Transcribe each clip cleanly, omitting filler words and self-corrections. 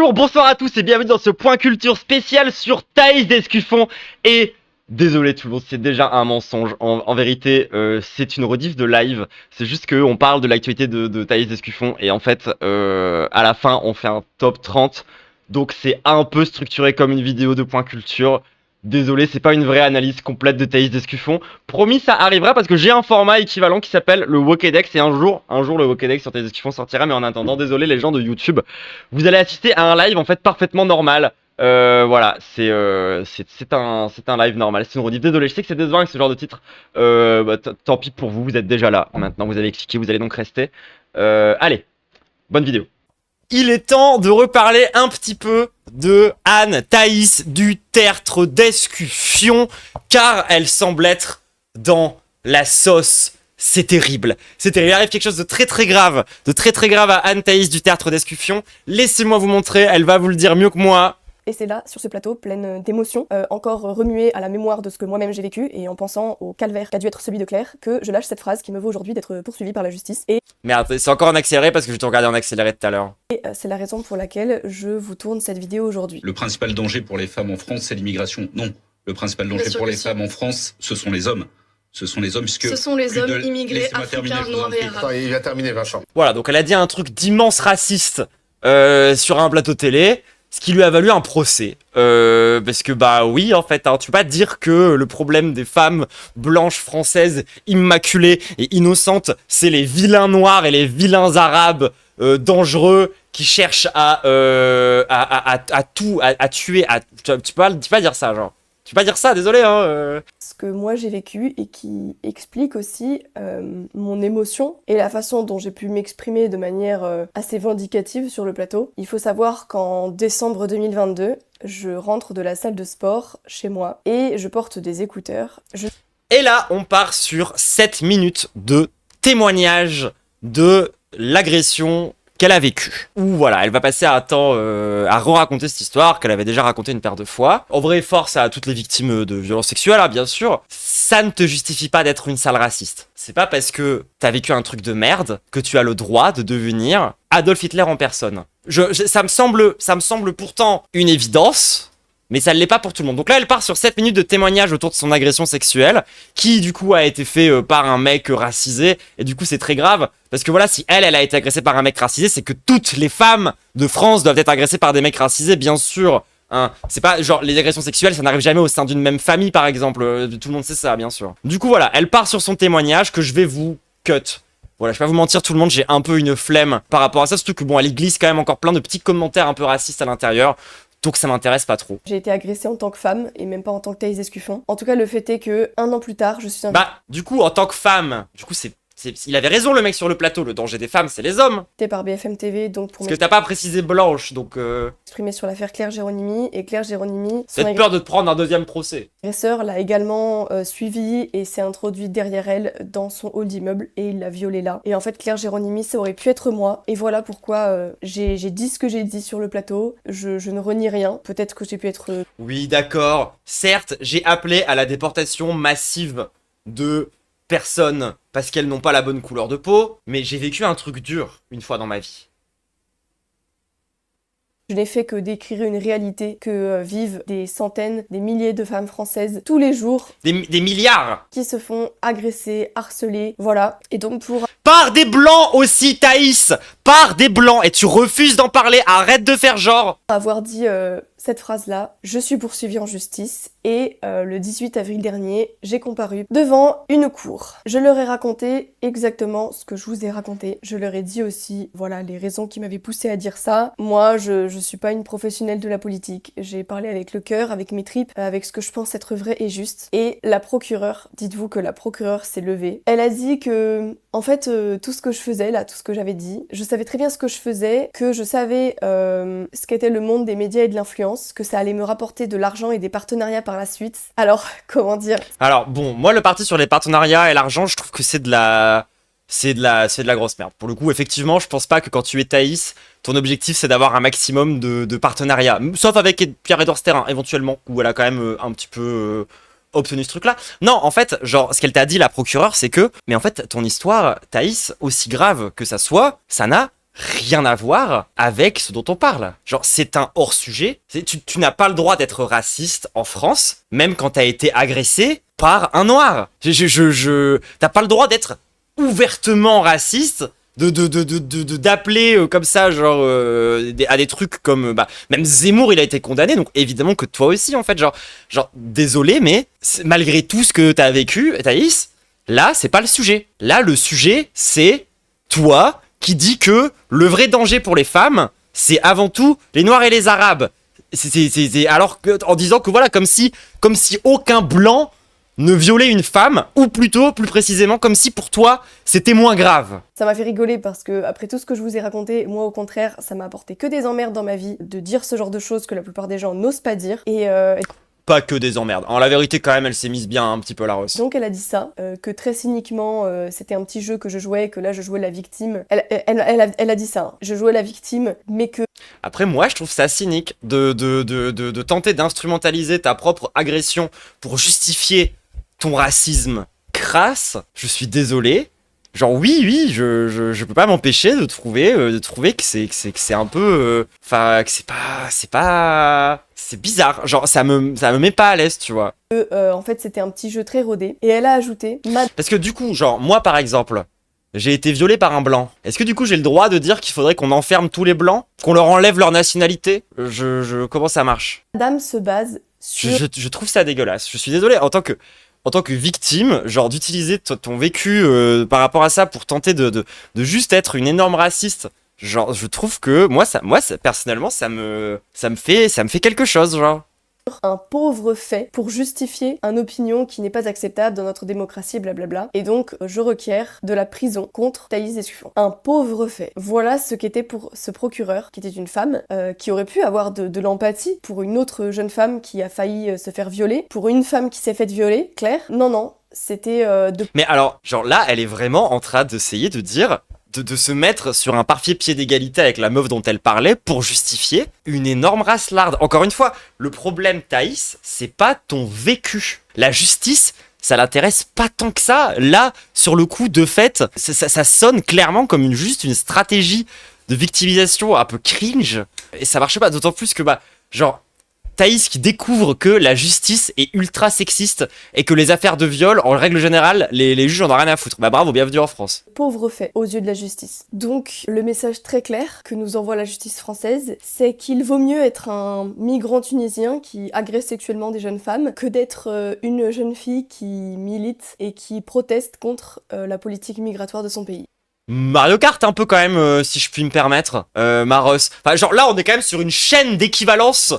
Bonjour, bonsoir à tous et bienvenue dans ce point culture spécial sur Thaïs Descuffon. Et désolé tout le monde, c'est déjà un mensonge. En vérité, c'est une rediff de live. C'est juste qu'on parle de l'actualité de Thaïs Descuffon et en fait, à la fin, on fait un top 30. Donc c'est un peu structuré comme une vidéo de point culture. Désolé, c'est pas une vraie analyse complète de Thaïs Descuffon. Promis, ça arrivera parce que j'ai un format équivalent qui s'appelle le Wokedex et un jour le Wokedex sur Thaïs Descuffon sortira. Mais en attendant, désolé les gens de YouTube, vous allez assister à un live en fait parfaitement normal. Voilà, c'est un live normal, c'est une rediff. Désolé, je sais que c'est décevant avec ce genre de titre. Tant pis pour vous, vous êtes déjà là. Maintenant, vous avez cliqué, vous allez donc rester. Allez, bonne vidéo. Il est temps de reparler un petit peu de Anne Thaïs du Tertre d'Escuffion, car elle semble être dans la sauce. C'est terrible. C'est terrible. Il arrive quelque chose de très grave à Anne Thaïs du Tertre d'Escuffion. Laissez-moi vous montrer, elle va vous le dire mieux que moi. Et c'est là, sur ce plateau, pleine d'émotions, encore remuée à la mémoire de ce que moi-même j'ai vécu, et en pensant au calvaire qu'a dû être celui de Claire, que je lâche cette phrase qui me vaut aujourd'hui d'être poursuivie par la justice. Et merde, c'est encore en accéléré parce que je te regardais en accéléré tout à l'heure. Et c'est la raison pour laquelle je vous tourne cette vidéo aujourd'hui. Le principal danger pour les femmes en France, c'est l'immigration. Non, le principal danger pour les femmes en France, ce sont les hommes. Ce sont les hommes, puisque... Ce sont les hommes immigrés, africains, noirs et arabes. Il va terminer, Vincent. Voilà, donc elle a dit un truc d'immense raciste sur un plateau télé. Ce qui lui a valu un procès. Parce que bah oui, en fait, hein, tu peux pas dire que le problème des femmes blanches françaises immaculées et innocentes, c'est les vilains noirs et les vilains arabes dangereux qui cherchent à tuer. Tu peux pas dire ça, genre. Tu peux pas dire ça, désolé, hein. Ce que moi j'ai vécu et qui explique aussi mon émotion et la façon dont j'ai pu m'exprimer de manière assez vindicative sur le plateau. Il faut savoir qu'en décembre 2022, je rentre de la salle de sport chez moi et je porte des écouteurs. Et là, on part sur 7 minutes de témoignage de l'agression qu'elle a vécu. Ou voilà, elle va passer un temps à re-raconter cette histoire qu'elle avait déjà racontée une paire de fois. En vrai, force à toutes les victimes de violences sexuelles, hein, bien sûr. Ça ne te justifie pas d'être une sale raciste. C'est pas parce que t'as vécu un truc de merde que tu as le droit de devenir Adolf Hitler en personne. Ça me semble pourtant une évidence, mais ça ne l'est pas pour tout le monde. Donc là, elle part sur 7 minutes de témoignage autour de son agression sexuelle, qui du coup a été fait par un mec racisé, et du coup c'est très grave, parce que voilà, si elle a été agressée par un mec racisé, c'est que toutes les femmes de France doivent être agressées par des mecs racisés, bien sûr. Hein. C'est pas genre, les agressions sexuelles, ça n'arrive jamais au sein d'une même famille, par exemple, tout le monde sait ça, bien sûr. Du coup voilà, elle part sur son témoignage, que je vais vous cut. Voilà, je vais pas vous mentir tout le monde, j'ai un peu une flemme par rapport à ça, surtout que bon, elle glisse quand même encore plein de petits commentaires un peu racistes à l'intérieur. Donc ça m'intéresse pas trop. J'ai été agressée en tant que femme, et même pas en tant que Thaïs Descuffon. En tout cas, le fait est que, un an plus tard, je suis Bah, du coup, en tant que femme, du coup, il avait raison le mec sur le plateau, le danger des femmes, c'est les hommes. invitée par BFM TV, donc pour Parce que t'as pas précisé blanche, donc m'exprimer sur l'affaire Claire Géronimi, et Claire Géronimi, son peut-être peur de te prendre un deuxième procès. agresseur l'a également suivie et s'est introduit derrière elle dans son hall d'immeuble et il l'a violée là. Et en fait, Claire Géronimi, ça aurait pu être moi. Et voilà pourquoi j'ai dit ce que j'ai dit sur le plateau. Je ne renie rien. Peut-être que j'ai pu être... Oui, d'accord. Certes, j'ai appelé à la déportation massive de personnes parce qu'elles n'ont pas la bonne couleur de peau, mais j'ai vécu un truc dur une fois dans ma vie. Je n'ai fait que décrire une réalité que vivent des centaines, des milliers de femmes françaises tous les jours. Des milliards. Qui se font agresser, harceler, voilà. Et donc pour... Par des blancs aussi, Thaïs. Par des blancs. Et tu refuses d'en parler, arrête de faire genre. avoir dit cette phrase-là, je suis poursuivie en justice et le 18 avril dernier, j'ai comparu devant une cour. Je leur ai raconté exactement ce que je vous ai raconté. Je leur ai dit aussi, voilà, les raisons qui m'avaient poussée à dire ça. Moi, je suis pas une professionnelle de la politique. J'ai parlé avec le cœur, avec mes tripes, avec ce que je pense être vrai et juste. Et la procureure, dites-vous que la procureure s'est levée. Elle a dit que, en fait, tout ce que je faisais là, tout ce que j'avais dit, je savais très bien ce que je faisais, que je savais ce qu'était le monde des médias et de l'influence, que ça allait me rapporter de l'argent et des partenariats par la suite. Alors, comment dire? Alors, bon, moi, le parti sur les partenariats et l'argent, je trouve que c'est de la grosse merde. Pour le coup, effectivement, je pense pas que quand tu es Thaïs, ton objectif, c'est d'avoir un maximum de partenariats. Sauf avec Pierre-Edouard Sterrin, éventuellement, où elle a quand même un petit peu... obtenu ce truc-là. Non, en fait, genre, ce qu'elle t'a dit, la procureure, c'est que, mais en fait, ton histoire, Thaïs, aussi grave que ça soit, ça n'a rien à voir avec ce dont on parle. Genre, c'est un hors-sujet. Tu n'as pas le droit d'être raciste en France, même quand t'as été agressé par un noir. T'as pas le droit d'être ouvertement raciste, d'appeler comme ça, genre, à des trucs comme, même Zemmour, il a été condamné, donc évidemment que toi aussi, en fait, genre, désolé, mais malgré tout ce que t'as vécu, Thaïs, là, c'est pas le sujet. Là, le sujet, c'est toi qui dis que le vrai danger pour les femmes, c'est avant tout les Noirs et les Arabes. Alors que, en disant que voilà, comme si aucun blanc ne violait une femme, ou plutôt, plus précisément, comme si pour toi, c'était moins grave. Ça m'a fait rigoler parce que, après tout ce que je vous ai raconté, moi au contraire, ça m'a apporté que des emmerdes dans ma vie de dire ce genre de choses que la plupart des gens n'osent pas dire. Et pas que des emmerdes. En la vérité, quand même, elle s'est mise bien un petit peu la Rose. donc elle a dit ça, que très cyniquement, c'était un petit jeu que je jouais, que là je jouais la victime. Elle a dit ça, hein. Je jouais la victime, mais que... Après, moi, je trouve ça cynique de tenter d'instrumentaliser ta propre agression pour justifier ton racisme crasse. Je suis désolé. Genre oui, je peux pas m'empêcher de trouver que c'est un peu, enfin que c'est bizarre. Genre ça me met pas à l'aise, tu vois. En fait, c'était un petit jeu très rodé. Et elle a ajouté... Parce que du coup, genre moi par exemple, j'ai été violé par un blanc. Est-ce que du coup j'ai le droit de dire qu'il faudrait qu'on enferme tous les blancs, qu'on leur enlève leur nationalité? Comment ça marche? Madame se base sur... Je trouve ça dégueulasse. Je suis désolé en tant que victime, genre d'utiliser ton vécu par rapport à ça pour tenter de juste être une énorme raciste. Genre, je trouve que moi personnellement, ça me fait quelque chose, genre. Un pauvre fait pour justifier une opinion qui n'est pas acceptable dans notre démocratie, blablabla. Et donc, je requiers de la prison contre Thaïs Descuffon. Un pauvre fait. Voilà ce qu'était pour ce procureur, qui était une femme, qui aurait pu avoir de l'empathie pour une autre jeune femme qui a failli se faire violer, pour une femme qui s'est faite violer, Claire. Non, c'était Mais alors, genre là, elle est vraiment en train d'essayer de dire... De se mettre sur un parfait pied d'égalité avec la meuf dont elle parlait pour justifier une énorme racelarde. Encore une fois, le problème, Thaïs, c'est pas ton vécu. La justice, ça l'intéresse pas tant que ça. Là, sur le coup, de fait, ça sonne clairement comme juste une stratégie de victimisation un peu cringe. Et ça marche pas, d'autant plus que, genre... Thaïs qui découvre que la justice est ultra sexiste et que les affaires de viol, en règle générale, les juges en ont rien à foutre. Bravo, bienvenue en France. Pauvre fait aux yeux de la justice. Donc, le message très clair que nous envoie la justice française, c'est qu'il vaut mieux être un migrant tunisien qui agresse sexuellement des jeunes femmes que d'être une jeune fille qui milite et qui proteste contre la politique migratoire de son pays. Mario Kart un peu quand même, si je puis me permettre, Maros. Enfin, genre là, on est quand même sur une chaîne d'équivalence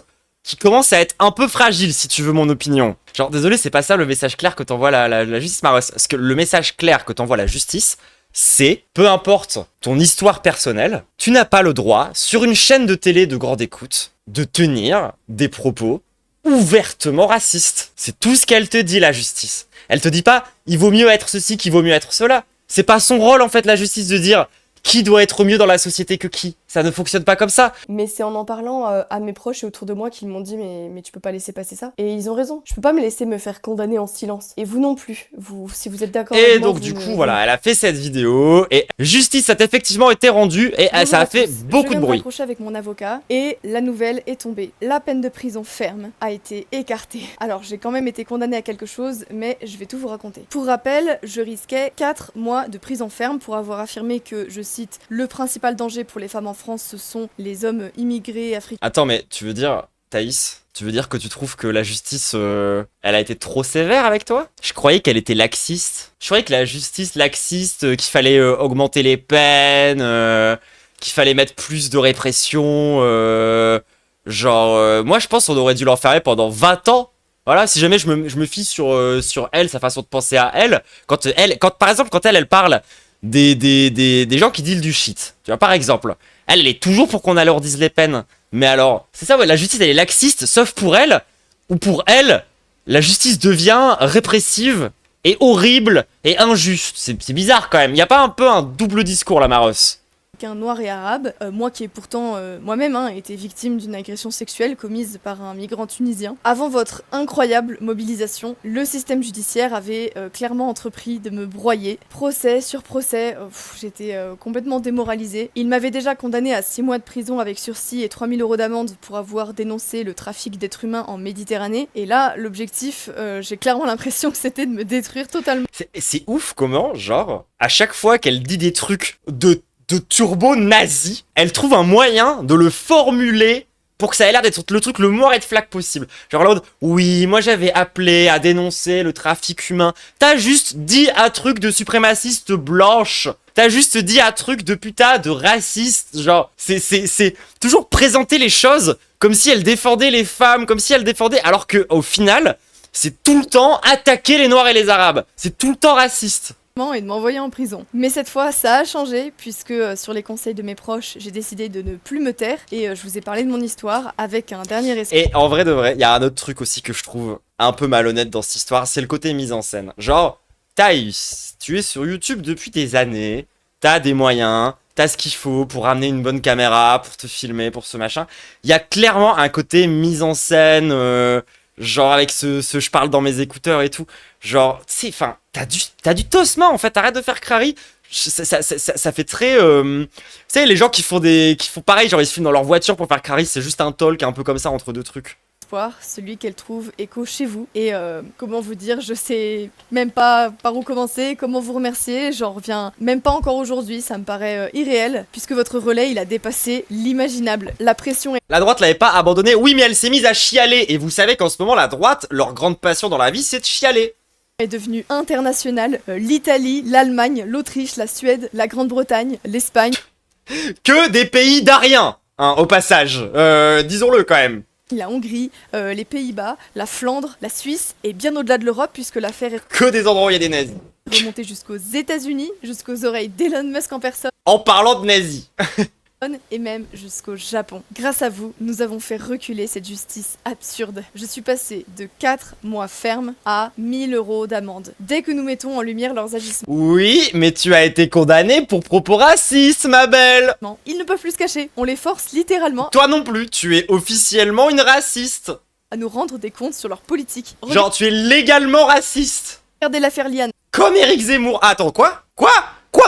qui commence à être un peu fragile, si tu veux mon opinion. Genre, désolé, c'est pas ça le message clair que t'envoie la justice, Maros. Parce que le message clair que t'envoie la justice, c'est, peu importe ton histoire personnelle, tu n'as pas le droit, sur une chaîne de télé de grande écoute, de tenir des propos ouvertement racistes. C'est tout ce qu'elle te dit, la justice. Elle te dit pas, il vaut mieux être ceci qu'il vaut mieux être cela. C'est pas son rôle, en fait, la justice, de dire... Qui doit être mieux dans la société que qui? Ça ne fonctionne pas comme ça. Mais c'est en parlant à mes proches et autour de moi qu'ils m'ont dit mais tu peux pas laisser passer ça. Et ils ont raison. Je peux pas me laisser me faire condamner en silence. Et vous non plus. Vous, si vous êtes d'accord avec moi. Et donc du coup, voilà, elle a fait cette vidéo et justice a effectivement été rendue et ça a fait beaucoup de bruit. Je viens de raccrocher avec mon avocat et la nouvelle est tombée. La peine de prison ferme a été écartée. Alors j'ai quand même été condamnée à quelque chose, mais je vais tout vous raconter. Pour rappel, je risquais 4 mois de prison ferme pour avoir affirmé que, je cite, le principal danger pour les femmes en France, ce sont les hommes immigrés africains. Attends, mais tu veux dire, Thaïs, tu veux dire que tu trouves que la justice, elle a été trop sévère avec toi? Je croyais qu'elle était laxiste. Je croyais que la justice laxiste, qu'il fallait augmenter les peines, qu'il fallait mettre plus de répression, moi je pense qu'on aurait dû l'enfermer pendant 20 ans. Voilà, si jamais je me fie sur elle, sa façon de penser à elle, par exemple, quand elle parle des gens qui dealent du shit. Tu vois, par exemple, elle est toujours pour qu'on alourdisse les peines. Mais alors, c'est ça, ouais, la justice, elle est laxiste, sauf pour elle, ou pour elle, la justice devient répressive et horrible et injuste. C'est bizarre quand même. Y a pas un peu un double discours, là, Maros? Noir et arabe, moi qui ai pourtant moi-même été victime d'une agression sexuelle commise par un migrant tunisien. Avant votre incroyable mobilisation, le système judiciaire avait clairement entrepris de me broyer. Procès sur procès, j'étais complètement démoralisée. Il m'avait déjà condamné à 6 mois de prison avec sursis et 3 000 € d'amende pour avoir dénoncé le trafic d'êtres humains en Méditerranée. Et là, l'objectif, j'ai clairement l'impression que c'était de me détruire totalement. C'est ouf comment, genre, à chaque fois qu'elle dit des trucs de turbo nazi, elle trouve un moyen de le formuler pour que ça ait l'air d'être le truc le moins red flag possible. Genre là, oui, moi j'avais appelé à dénoncer le trafic humain. T'as juste dit un truc de suprémaciste blanche. T'as juste dit un truc de putain de raciste. Genre, c'est toujours présenter les choses comme si elle défendait les femmes, comme si elle défendait, alors que au final, c'est tout le temps attaquer les Noirs et les Arabes. C'est tout le temps raciste. Et de m'envoyer en prison. Mais cette fois, ça a changé, puisque sur les conseils de mes proches, j'ai décidé de ne plus me taire, et je vous ai parlé de mon histoire avec un dernier respect. Et en vrai de vrai, il y a un autre truc aussi que je trouve un peu malhonnête dans cette histoire, c'est le côté mise en scène. Genre, Thaïs, tu es sur YouTube depuis des années, t'as des moyens, t'as ce qu'il faut pour ramener une bonne caméra, pour te filmer, pour ce machin. Il y a clairement un côté mise en scène, genre avec ce je parle dans mes écouteurs et tout. Genre, tu sais, enfin, t'as du tosma en fait, arrête de faire crari. Ça fait très... tu sais, les gens qui font pareil, genre ils se filment dans leur voiture pour faire crari, c'est juste un talk un peu comme ça entre deux trucs. Celui qu'elle trouve écho chez vous. Et comment vous dire, je sais même pas par où commencer, comment vous remercier, j'en reviens même pas encore aujourd'hui, ça me paraît irréel, puisque votre relais, il a dépassé l'imaginable. La pression est... La droite l'avait pas abandonné, oui mais elle s'est mise à chialer, et vous savez qu'en ce moment la droite, leur grande passion dans la vie c'est de chialer. Est devenue internationale, l'Italie, l'Allemagne, l'Autriche, la Suède, la Grande-Bretagne, l'Espagne... Que des pays d'Ariens, hein, au passage, disons-le quand même. La Hongrie, les Pays-Bas, la Flandre, la Suisse et bien au-delà de l'Europe puisque l'affaire est que des endroits où il y a des nazis. Remontée jusqu'aux États-Unis, jusqu'aux oreilles d'Elon Musk en personne. En parlant de nazis. Et même jusqu'au Japon. Grâce à vous, nous avons fait reculer cette justice absurde. Je suis passée de 4 mois ferme à 1 000 € d'amende. Dès que nous mettons en lumière leurs agissements... Oui, mais tu as été condamnée pour propos racistes, ma belle. Ils ne peuvent plus se cacher, on les force littéralement... Toi non plus, tu es officiellement une raciste. ...à nous rendre des comptes sur leur politique. Genre, tu es légalement raciste. Regardez l'affaire Liane. Comme Éric Zemmour. Ah, attends, quoi?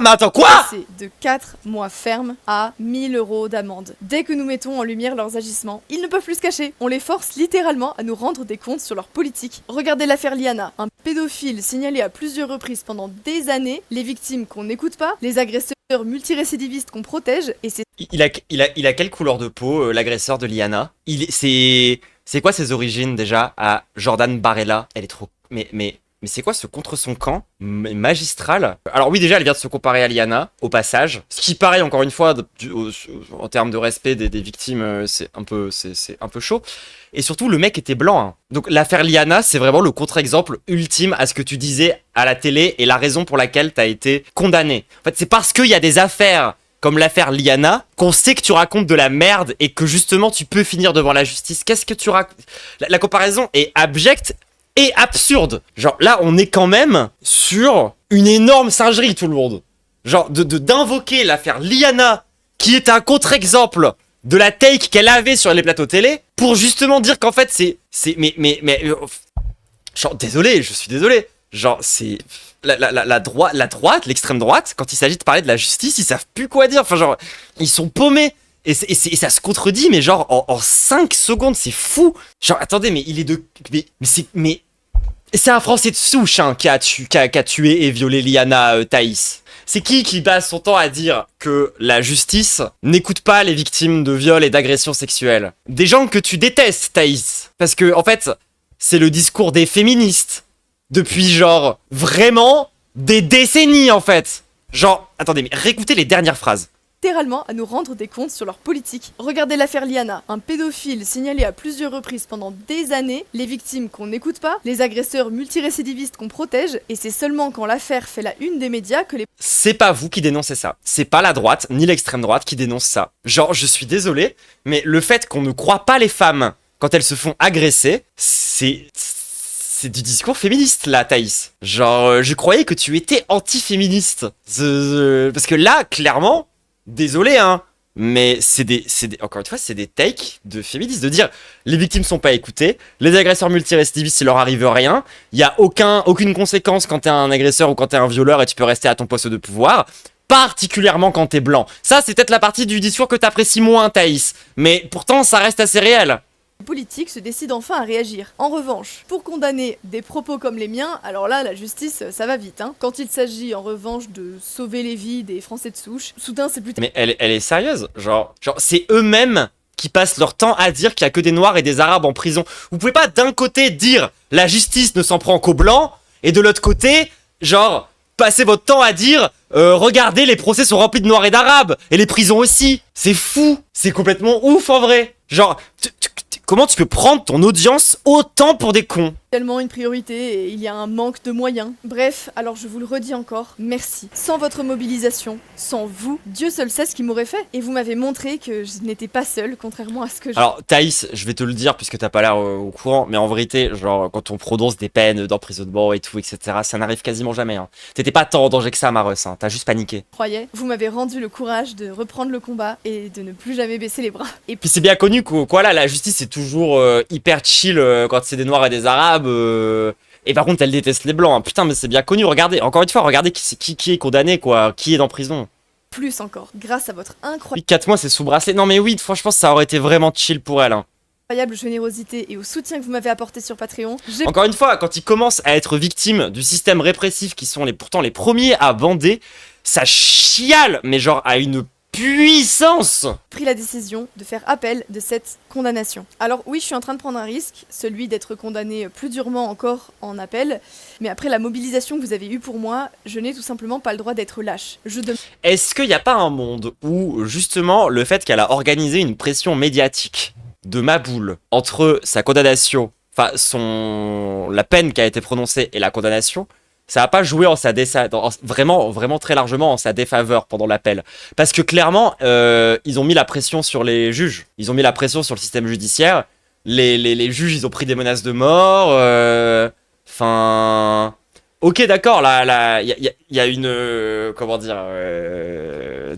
Mais attends, quoi? C'est de 4 mois ferme à 1 000 € d'amende. Dès que nous mettons en lumière leurs agissements, ils ne peuvent plus se cacher. On les force littéralement à nous rendre des comptes sur leur politique. Regardez l'affaire Liana, un pédophile signalé à plusieurs reprises pendant des années, les victimes qu'on n'écoute pas, les agresseurs multirécidivistes qu'on protège, et c'est... Il a quelle couleur de peau, l'agresseur de Liana? C'est quoi ses origines déjà à Jordan Barella? Elle est trop... Mais c'est quoi ce contre son camp magistral? Alors oui, déjà, elle vient de se comparer à Liana, au passage. Ce qui paraît, encore une fois, en termes de respect des victimes, c'est un peu chaud. Et surtout, le mec était blanc. Hein. Donc l'affaire Liana, c'est vraiment le contre-exemple ultime à ce que tu disais à la télé et la raison pour laquelle t'as été condamné. En fait, c'est parce qu'il y a des affaires comme l'affaire Liana qu'on sait que tu racontes de la merde et que justement, tu peux finir devant la justice. Qu'est-ce que tu racontes? La comparaison est abjecte et absurde. Genre là on est quand même sur une énorme singerie tout le monde. Genre d'invoquer l'affaire Liana qui est un contre-exemple de la take qu'elle avait sur les plateaux télé pour justement dire qu'en fait genre désolé, je suis désolé. Genre c'est la droite, l'extrême droite, quand il s'agit de parler de la justice, ils savent plus quoi dire. Enfin genre ils sont paumés. Et ça se contredit, mais genre en 5 secondes, c'est fou. Genre, attendez, mais il est de... Mais c'est un Français de souche hein, qui a tué et violé Liana Thaïs. C'est qui passe son temps à dire que la justice n'écoute pas les victimes de viols et d'agressions sexuelles? Des gens que tu détestes, Thaïs. Parce que, en fait, c'est le discours des féministes. Depuis, genre, vraiment des décennies, en fait. Genre, attendez, mais réécoutez les dernières phrases. Littéralement à nous rendre des comptes sur leur politique. Regardez l'affaire Liana, un pédophile signalé à plusieurs reprises pendant des années, les victimes qu'on n'écoute pas, les agresseurs multirécidivistes qu'on protège, et c'est seulement quand l'affaire fait la une des médias que les... C'est pas vous qui dénoncez ça, c'est pas la droite, ni l'extrême droite qui dénonce ça. Genre, je suis désolé, mais le fait qu'on ne croit pas les femmes quand elles se font agresser, c'est du discours féministe là, Thaïs. Genre, je croyais que tu étais anti-féministe. Parce que là, clairement... désolé, hein, mais encore une fois, c'est des takes de féministes de dire les victimes sont pas écoutées, les agresseurs multirécidivistes, il leur arrive rien, il y a aucune conséquence quand t'es un agresseur ou quand t'es un violeur et tu peux rester à ton poste de pouvoir, particulièrement quand t'es blanc. Ça, c'est peut-être la partie du discours que t'apprécies moins, Thaïs, mais pourtant, ça reste assez réel. Politique se décide enfin à réagir. En revanche, pour condamner des propos comme les miens, alors là, la justice, ça va vite, hein. Quand il s'agit en revanche de sauver les vies des Français de souche, soudain c'est plus... Mais elle est sérieuse, genre c'est eux-mêmes qui passent leur temps à dire qu'il y a que des Noirs et des Arabes en prison. Vous pouvez pas d'un côté dire la justice ne s'en prend qu'aux Blancs, et de l'autre côté, genre, passer votre temps à dire regardez, les procès sont remplis de Noirs et d'Arabes, et les prisons aussi. C'est fou, c'est complètement ouf en vrai. Genre, comment tu peux prendre ton audience autant pour des cons? Tellement une priorité et il y a un manque de moyens. Bref, alors je vous le redis encore, merci. Sans votre mobilisation, sans vous, Dieu seul sait ce qu'il m'aurait fait. Et vous m'avez montré que je n'étais pas seule, contrairement à ce que je... Alors Thaïs, je vais te le dire puisque t'as pas l'air au courant, mais en vérité, genre quand on prononce des peines d'emprisonnement et tout, etc., ça n'arrive quasiment jamais. Hein. T'étais pas tant en danger que ça, Mareus, hein. T'as juste paniqué. Croyais, vous m'avez rendu le courage de reprendre le combat et de ne plus jamais baisser les bras. Et puis c'est bien connu que quoi là, la justice est toujours hyper chill quand c'est des Noirs et des Arabes. Et par contre, elle déteste les Blancs. Hein. Putain, mais c'est bien connu. Regardez, encore une fois, regardez qui est condamné, quoi. Qui est en prison. Plus encore, grâce à votre incroyable... 4 mois, c'est sous bracelet. Non, mais oui, franchement, ça aurait été vraiment chill pour elle. Hein. Incroyable générosité et au soutien que vous m'avez apporté sur Patreon. Encore une fois, quand ils commencent à être victimes du système répressif, qui sont pourtant les premiers à bander, ça chiale, mais genre à une puissance. Pris la décision de faire appel de cette condamnation. Alors oui, je suis en train de prendre un risque, celui d'être condamné plus durement encore en appel, mais après la mobilisation que vous avez eue pour moi, je n'ai tout simplement pas le droit d'être lâche. Est-ce qu'il n'y a pas un monde où, justement, le fait qu'elle a organisé une pression médiatique de Maboul entre sa condamnation, enfin la peine qui a été prononcée et la condamnation, ça n'a pas joué vraiment très largement en sa défaveur pendant l'appel. Parce que clairement, ils ont mis la pression sur les juges. Ils ont mis la pression sur le système judiciaire. Les juges, ils ont pris des menaces de mort. Enfin... Ok, d'accord, là, il y a une... comment dire...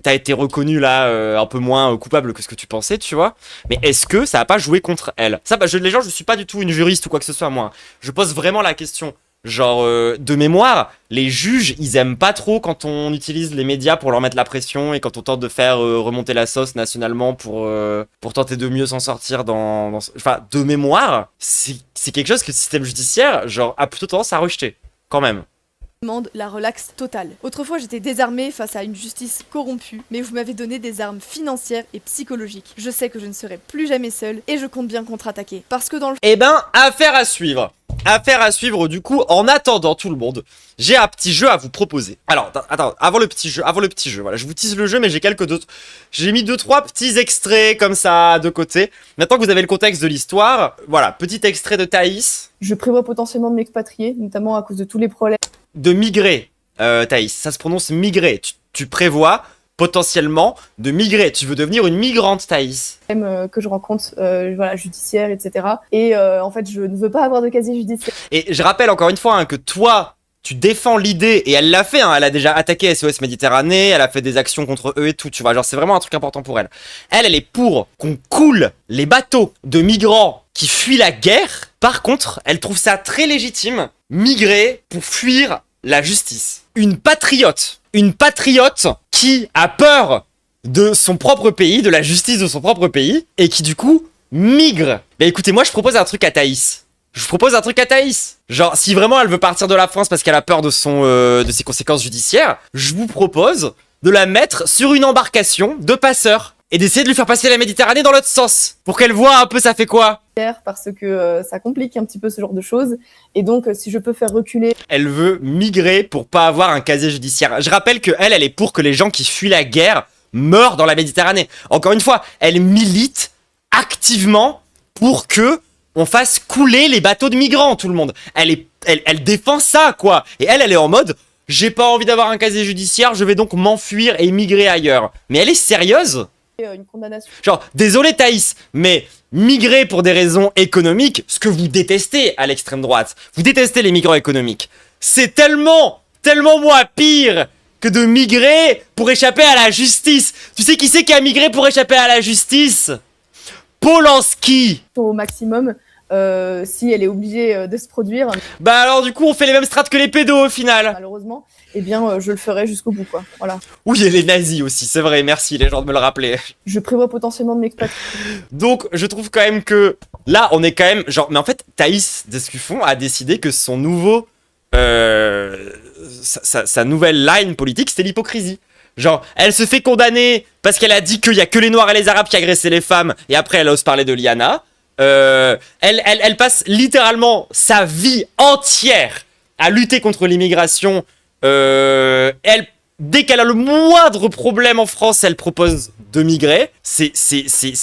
t'as été reconnu, là, un peu moins coupable que ce que tu pensais, tu vois. Mais est-ce que ça n'a pas joué contre elle? Ça, les gens, je suis pas du tout une juriste ou quoi que ce soit, moi. Je pose vraiment la question. Genre, de mémoire, les juges, ils aiment pas trop quand on utilise les médias pour leur mettre la pression et quand on tente de faire remonter la sauce nationalement pour tenter de mieux s'en sortir Enfin, de mémoire, c'est quelque chose que le système judiciaire, genre, a plutôt tendance à rejeter, quand même. Demande la relaxe totale. Autrefois, j'étais désarmée face à une justice corrompue, mais vous m'avez donné des armes financières et psychologiques. Je sais que je ne serai plus jamais seule et je compte bien contre-attaquer. Parce que dans le... Eh ben, affaire à suivre. Affaire à suivre du coup. En attendant tout le monde, j'ai un petit jeu à vous proposer. Alors, attends, avant le petit jeu, voilà, je vous tease le jeu, mais j'ai mis 2-3 petits extraits comme ça de côté. Maintenant que vous avez le contexte de l'histoire, voilà, petit extrait de Thaïs. Je prévois potentiellement de m'expatrier, notamment à cause de tous les problèmes. De migrer, Thaïs, ça se prononce migrer. Tu prévois potentiellement de migrer. Tu veux devenir une migrante, Thaïs. Que je rencontre, voilà, judiciaire, etc. Et en fait, je ne veux pas avoir de casier judiciaire. Et je rappelle encore une fois hein, que toi, tu défends l'idée, et elle l'a fait, hein, elle a déjà attaqué SOS Méditerranée, elle a fait des actions contre eux et tout, tu vois, genre c'est vraiment un truc important pour elle. Elle est pour qu'on coule les bateaux de migrants qui fuient la guerre. Par contre, elle trouve ça très légitime, migrer pour fuir la justice. Une patriote qui a peur de son propre pays, de la justice de son propre pays, et qui du coup migre. Bah écoutez, moi je propose un truc à Thaïs. Genre, si vraiment elle veut partir de la France parce qu'elle a peur de ses conséquences judiciaires, je vous propose de la mettre sur une embarcation de passeurs et d'essayer de lui faire passer la Méditerranée dans l'autre sens, pour qu'elle voit un peu ça fait quoi. Parce que ça complique un petit peu ce genre de choses, et donc si je peux faire reculer... Elle veut migrer pour pas avoir un casier judiciaire. Je rappelle que elle est pour que les gens qui fuient la guerre meurent dans la Méditerranée. Encore une fois, elle milite activement pour que on fasse couler les bateaux de migrants, tout le monde. Elle défend ça, quoi. Et elle est en mode, j'ai pas envie d'avoir un casier judiciaire, je vais donc m'enfuir et migrer ailleurs. Mais elle est sérieuse? Une condamnation. Genre, désolé Thaïs, mais migrer pour des raisons économiques, ce que vous détestez à l'extrême droite, vous détestez les migrants économiques, c'est tellement moins pire que de migrer pour échapper à la justice. Tu sais qui c'est qui a migré pour échapper à la justice? Polanski. Au maximum, si elle est obligée de se produire. Bah alors du coup on fait les mêmes strates que les pédos au final. Malheureusement, eh bien je le ferai jusqu'au bout quoi. Voilà. Oui et les nazis aussi, c'est vrai, merci les gens de me le rappeler. Je prévois potentiellement de m'expatrier. Donc je trouve quand même que là on est quand même genre, mais en fait Thaïs Descuffon a décidé que son nouveau sa nouvelle line politique c'était l'hypocrisie. Genre, elle se fait condamner parce qu'elle a dit qu'il y a que les Noirs et les Arabes qui agressaient les femmes, et après elle ose parler de Liana. Elle passe littéralement sa vie entière à lutter contre l'immigration. Dès qu'elle a le moindre problème en France, elle propose de migrer. C'est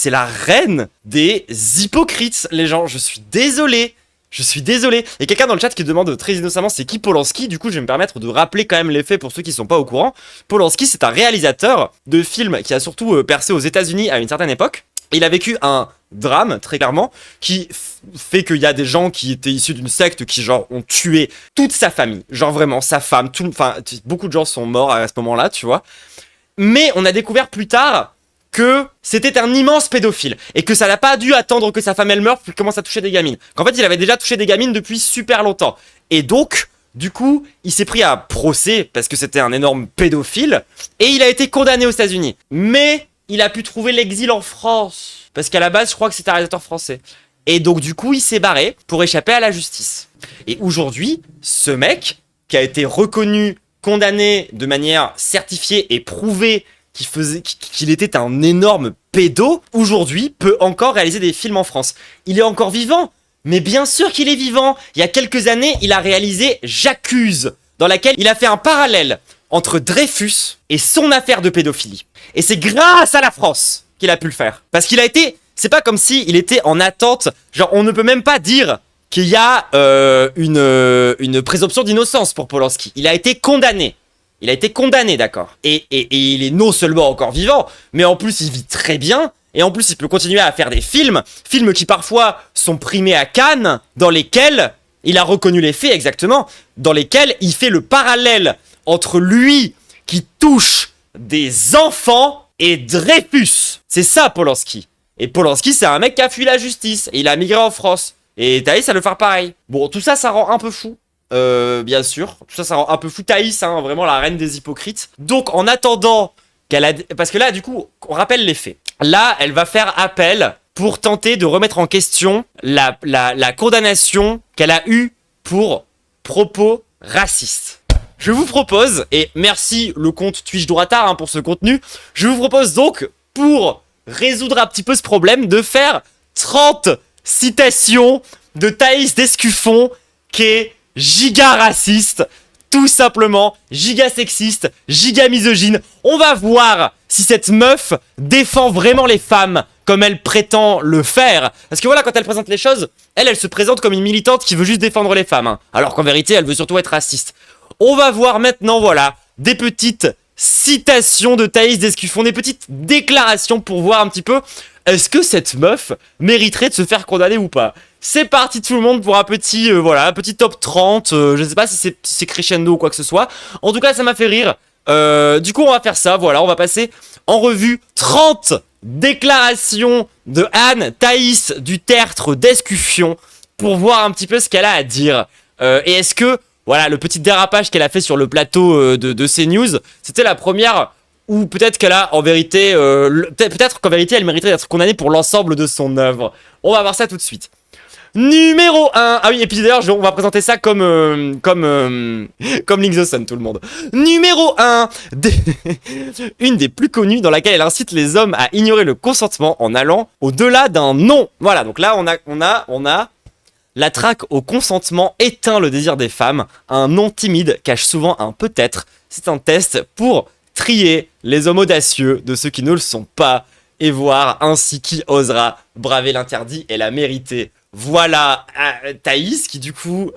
la reine des hypocrites, les gens. Je suis désolé. Je suis désolé. Il y a quelqu'un dans le chat qui demande très innocemment c'est qui Polanski. Du coup, je vais me permettre de rappeler quand même les faits pour ceux qui sont pas au courant. Polanski, c'est un réalisateur de films qui a surtout percé aux États-Unis à une certaine époque. Il a vécu un drame, très clairement, qui fait qu'il y a des gens qui étaient issus d'une secte qui, genre, ont tué toute sa famille. Genre, vraiment, sa femme, enfin, beaucoup de gens sont morts à ce moment-là, tu vois. Mais on a découvert plus tard que c'était un immense pédophile et que ça n'a pas dû attendre que sa femme elle meure pour qu'il commence à toucher des gamines. Qu'en fait, il avait déjà touché des gamines depuis super longtemps. Et donc, du coup, il s'est pris à procès parce que c'était un énorme pédophile et il a été condamné aux États-Unis. Mais il a pu trouver l'exil en France parce qu'à la base, je crois que c'était un réalisateur français. Et donc, du coup, il s'est barré pour échapper à la justice. Et aujourd'hui, ce mec qui a été reconnu, condamné de manière certifiée et prouvée qu'il était un énorme pédo, aujourd'hui peut encore réaliser des films en France. Il est encore vivant, mais bien sûr qu'il est vivant. Il y a quelques années, il a réalisé J'accuse, dans laquelle il a fait un parallèle entre Dreyfus et son affaire de pédophilie. Et c'est grâce à la France qu'il a pu le faire. Parce qu'il a été... C'est pas comme s'il était en attente. Genre, on ne peut même pas dire qu'il y a une présomption d'innocence pour Polanski. Il a été condamné. Il a été condamné, d'accord. Et il est non seulement encore vivant, mais en plus il vit très bien. Et en plus il peut continuer à faire des films qui parfois sont primés à Cannes, dans lesquels, il a reconnu les faits exactement, dans lesquels il fait le parallèle entre lui qui touche des enfants et Dreyfus. C'est ça Polanski. Et Polanski c'est un mec qui a fui la justice, et il a migré en France. Et Thaïs, ça le faire pareil. Bon, tout ça, ça rend un peu fou. Bien sûr. Tout ça, ça rend un peu fou Thaïs, hein, vraiment la reine des hypocrites. Donc, en attendant qu'elle a... Parce que là, du coup, on rappelle les faits. Là, elle va faire appel pour tenter de remettre en question la condamnation qu'elle a eue pour propos racistes. Je vous propose, et merci le compte Twitch Droitard hein, pour ce contenu, je vous propose donc, pour résoudre un petit peu ce problème, de faire 30 citations de Thaïs Descuffon qui est giga raciste, tout simplement, giga sexiste, giga misogyne. On va voir si cette meuf défend vraiment les femmes comme elle prétend le faire. Parce que voilà, quand elle présente les choses, elle se présente comme une militante qui veut juste défendre les femmes. Hein. Alors qu'en vérité, elle veut surtout être raciste. On va voir maintenant, voilà, des petites citations de Thaïs Descuffon, des petites déclarations pour voir un petit peu est-ce que cette meuf mériterait de se faire condamner ou pas. C'est parti tout le monde pour un petit, voilà, un petit top 30, je sais pas si c'est crescendo ou quoi que ce soit. En tout cas, ça m'a fait rire. Du coup, on va faire ça, voilà, on va passer en revue 30 déclarations de Anne Thaïs du Tertre Descuffion pour voir un petit peu ce qu'elle a à dire. Et est-ce que, voilà, le petit dérapage qu'elle a fait sur le plateau de CNews, c'était la première... Ou peut-être qu'elle a en vérité... peut-être qu'en vérité elle mériterait d'être condamnée pour l'ensemble de son œuvre. On va voir ça tout de suite. Numéro 1. Ah oui, et puis d'ailleurs on va présenter ça comme Link the Sun, tout le monde. Numéro 1. Une des plus connues dans laquelle elle incite les hommes à ignorer le consentement en allant au-delà d'un non. Voilà, donc là on a la traque au consentement éteint le désir des femmes. Un non timide cache souvent un peut-être. C'est un test pour... trier les hommes audacieux de ceux qui ne le sont pas et voir ainsi qui osera braver l'interdit et la mériter. Voilà Thaïs qui du coup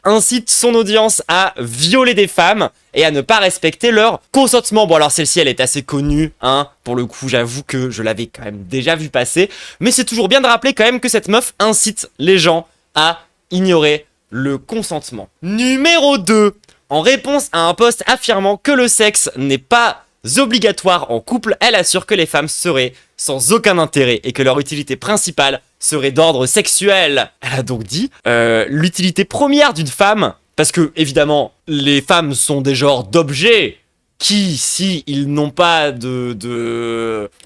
incite son audience à violer des femmes et à ne pas respecter leur consentement. Bon alors celle-ci elle est assez connue, hein, pour le coup j'avoue que je l'avais quand même déjà vu passer, mais c'est toujours bien de rappeler quand même que cette meuf incite les gens à ignorer le consentement. Numéro 2. En réponse à un post affirmant que le sexe n'est pas obligatoire en couple, elle assure que les femmes seraient sans aucun intérêt et que leur utilité principale serait d'ordre sexuel. Elle a donc dit l'utilité première d'une femme, parce que évidemment les femmes sont des genres d'objets qui, si ils n'ont pas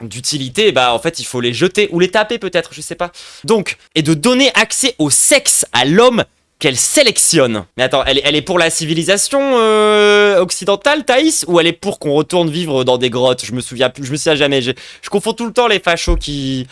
d'utilité, bah en fait il faut les jeter ou les taper peut-être, je sais pas. Donc, et de donner accès au sexe à l'homme qu'elle sélectionne. Mais attends, elle est pour la civilisation occidentale, Thaïs, ou elle est pour qu'on retourne vivre dans des grottes? Je me souviens jamais. Je confonds tout le temps les fachos qui...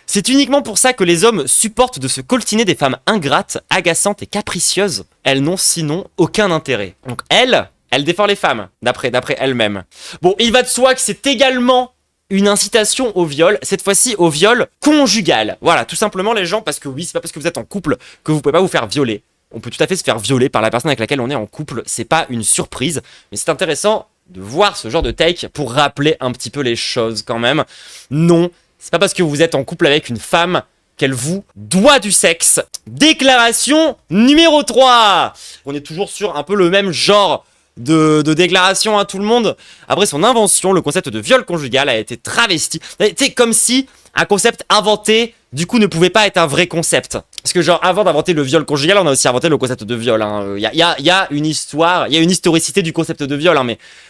C'est uniquement pour ça que les hommes supportent de se coltiner des femmes ingrates, agaçantes et capricieuses. Elles n'ont sinon aucun intérêt. Donc elle défend les femmes, d'après elle-même. Bon, il va de soi que c'est également une incitation au viol, cette fois-ci au viol conjugal. Voilà, tout simplement les gens, parce que oui, c'est pas parce que vous êtes en couple que vous pouvez pas vous faire violer. On peut tout à fait se faire violer par la personne avec laquelle on est en couple, c'est pas une surprise, mais c'est intéressant de voir ce genre de take pour rappeler un petit peu les choses quand même. Non, c'est pas parce que vous êtes en couple avec une femme qu'elle vous doit du sexe. Déclaration numéro 3. On est toujours sur un peu le même genre de déclaration à tout le monde. Après son invention, le concept de viol conjugal a été travesti. C'est comme si un concept inventé, du coup, ne pouvait pas être un vrai concept. Parce que genre, avant d'inventer le viol conjugal, on a aussi inventé le concept de viol. Il y a une histoire, il y a une historicité du concept de viol, hein,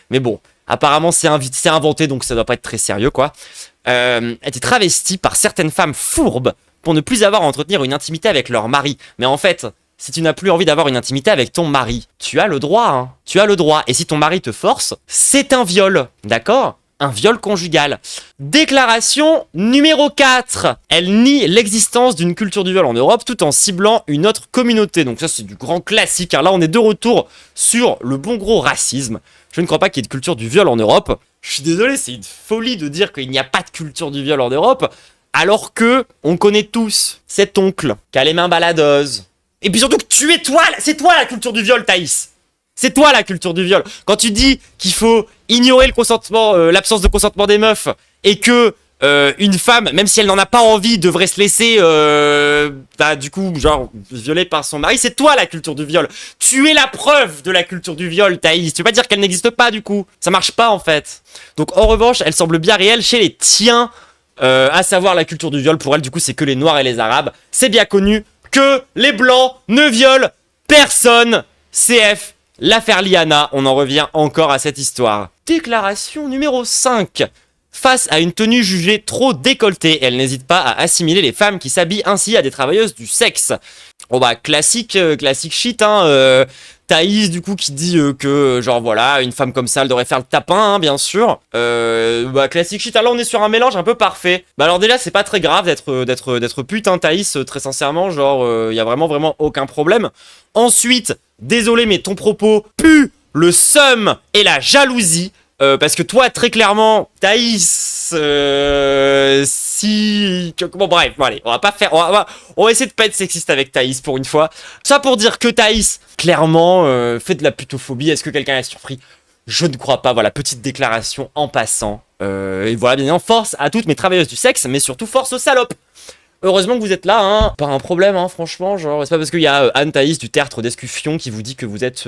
mais bon, apparemment c'est inventé, donc ça doit pas être très sérieux, quoi. Était travesti par certaines femmes fourbes pour ne plus avoir à entretenir une intimité avec leur mari. Mais en fait, si tu n'as plus envie d'avoir une intimité avec ton mari, tu as le droit, hein. Tu as le droit. Et si ton mari te force, c'est un viol, d'accord ? Un viol conjugal. Déclaration numéro 4. Elle nie l'existence d'une culture du viol en Europe tout en ciblant une autre communauté. Donc ça, c'est du grand classique. Hein. Là, on est de retour sur le bon gros racisme. Je ne crois pas qu'il y ait de culture du viol en Europe. Je suis désolé, c'est une folie de dire qu'il n'y a pas de culture du viol en Europe, alors que on connaît tous cet oncle qui a les mains baladeuses. Et puis surtout que c'est toi la culture du viol, Thaïs. C'est toi la culture du viol. Quand tu dis qu'il faut ignorer le consentement, l'absence de consentement des meufs, et que une femme, même si elle n'en a pas envie, devrait se laisser, du coup, genre, violer par son mari, c'est toi la culture du viol. Tu es la preuve de la culture du viol, Thaïs. Tu veux pas dire qu'elle n'existe pas, du coup. Ça marche pas, en fait. Donc, en revanche, elle semble bien réelle chez les tiens, à savoir la culture du viol. Pour elle, du coup, c'est que les Noirs et les Arabes. C'est bien connu que les Blancs ne violent personne. CF, l'affaire Liana, on en revient encore à cette histoire. Déclaration numéro 5. Face à une tenue jugée trop décolletée, elle n'hésite pas à assimiler les femmes qui s'habillent ainsi à des travailleuses du sexe. Bon bah, classique shit, hein. Thaïs, du coup, qui dit que, genre, voilà, une femme comme ça, elle devrait faire le tapin, hein, bien sûr. Classique shit. Alors, on est sur un mélange un peu parfait. Bah, alors, déjà, c'est pas très grave d'être pute, hein, Thaïs, très sincèrement. Genre, y a vraiment aucun problème. Ensuite, désolé, mais ton propos pue le seum et la jalousie. Parce que toi, très clairement, Thaïs, bon, bref, bon, allez, on va essayer de pas être sexiste avec Thaïs pour une fois. Ça pour dire que Thaïs, clairement, fait de la putophobie. Est-ce que quelqu'un est surpris? Je ne crois pas. Voilà, petite déclaration en passant. Et voilà, bien évidemment, force à toutes mes travailleuses du sexe, mais surtout force aux salopes. Heureusement que vous êtes là, hein. Pas un problème, hein, franchement. Genre, c'est pas parce qu'il y a Anne Thaïs du Tertre d'Escuffion qui vous dit que vous êtes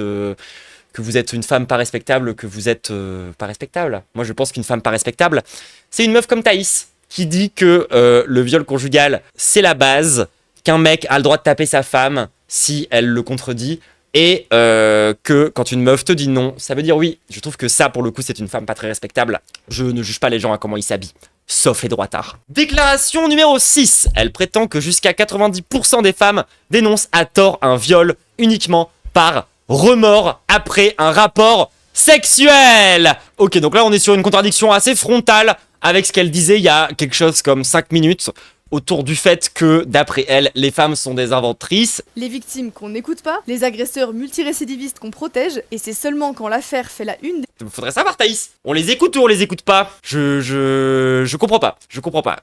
une femme pas respectable, que vous êtes pas respectable. Moi, je pense qu'une femme pas respectable, c'est une meuf comme Thaïs, qui dit que le viol conjugal, c'est la base, qu'un mec a le droit de taper sa femme si elle le contredit, et que quand une meuf te dit non, ça veut dire oui. Je trouve que ça, pour le coup, c'est une femme pas très respectable. Je ne juge pas les gens à comment ils s'habillent, sauf les droitards. Déclaration numéro 6. Elle prétend que jusqu'à 90% des femmes dénoncent à tort un viol uniquement par remords après un rapport sexuel. Ok, donc là on est sur une contradiction assez frontale avec ce qu'elle disait il y a quelque chose comme 5 minutes autour du fait que, d'après elle, les femmes sont des inventrices. Les victimes qu'on n'écoute pas, les agresseurs multirécidivistes qu'on protège, et c'est seulement quand l'affaire fait la une... Faudrait savoir, Thaïs, on les écoute ou on les écoute pas? Je comprends pas.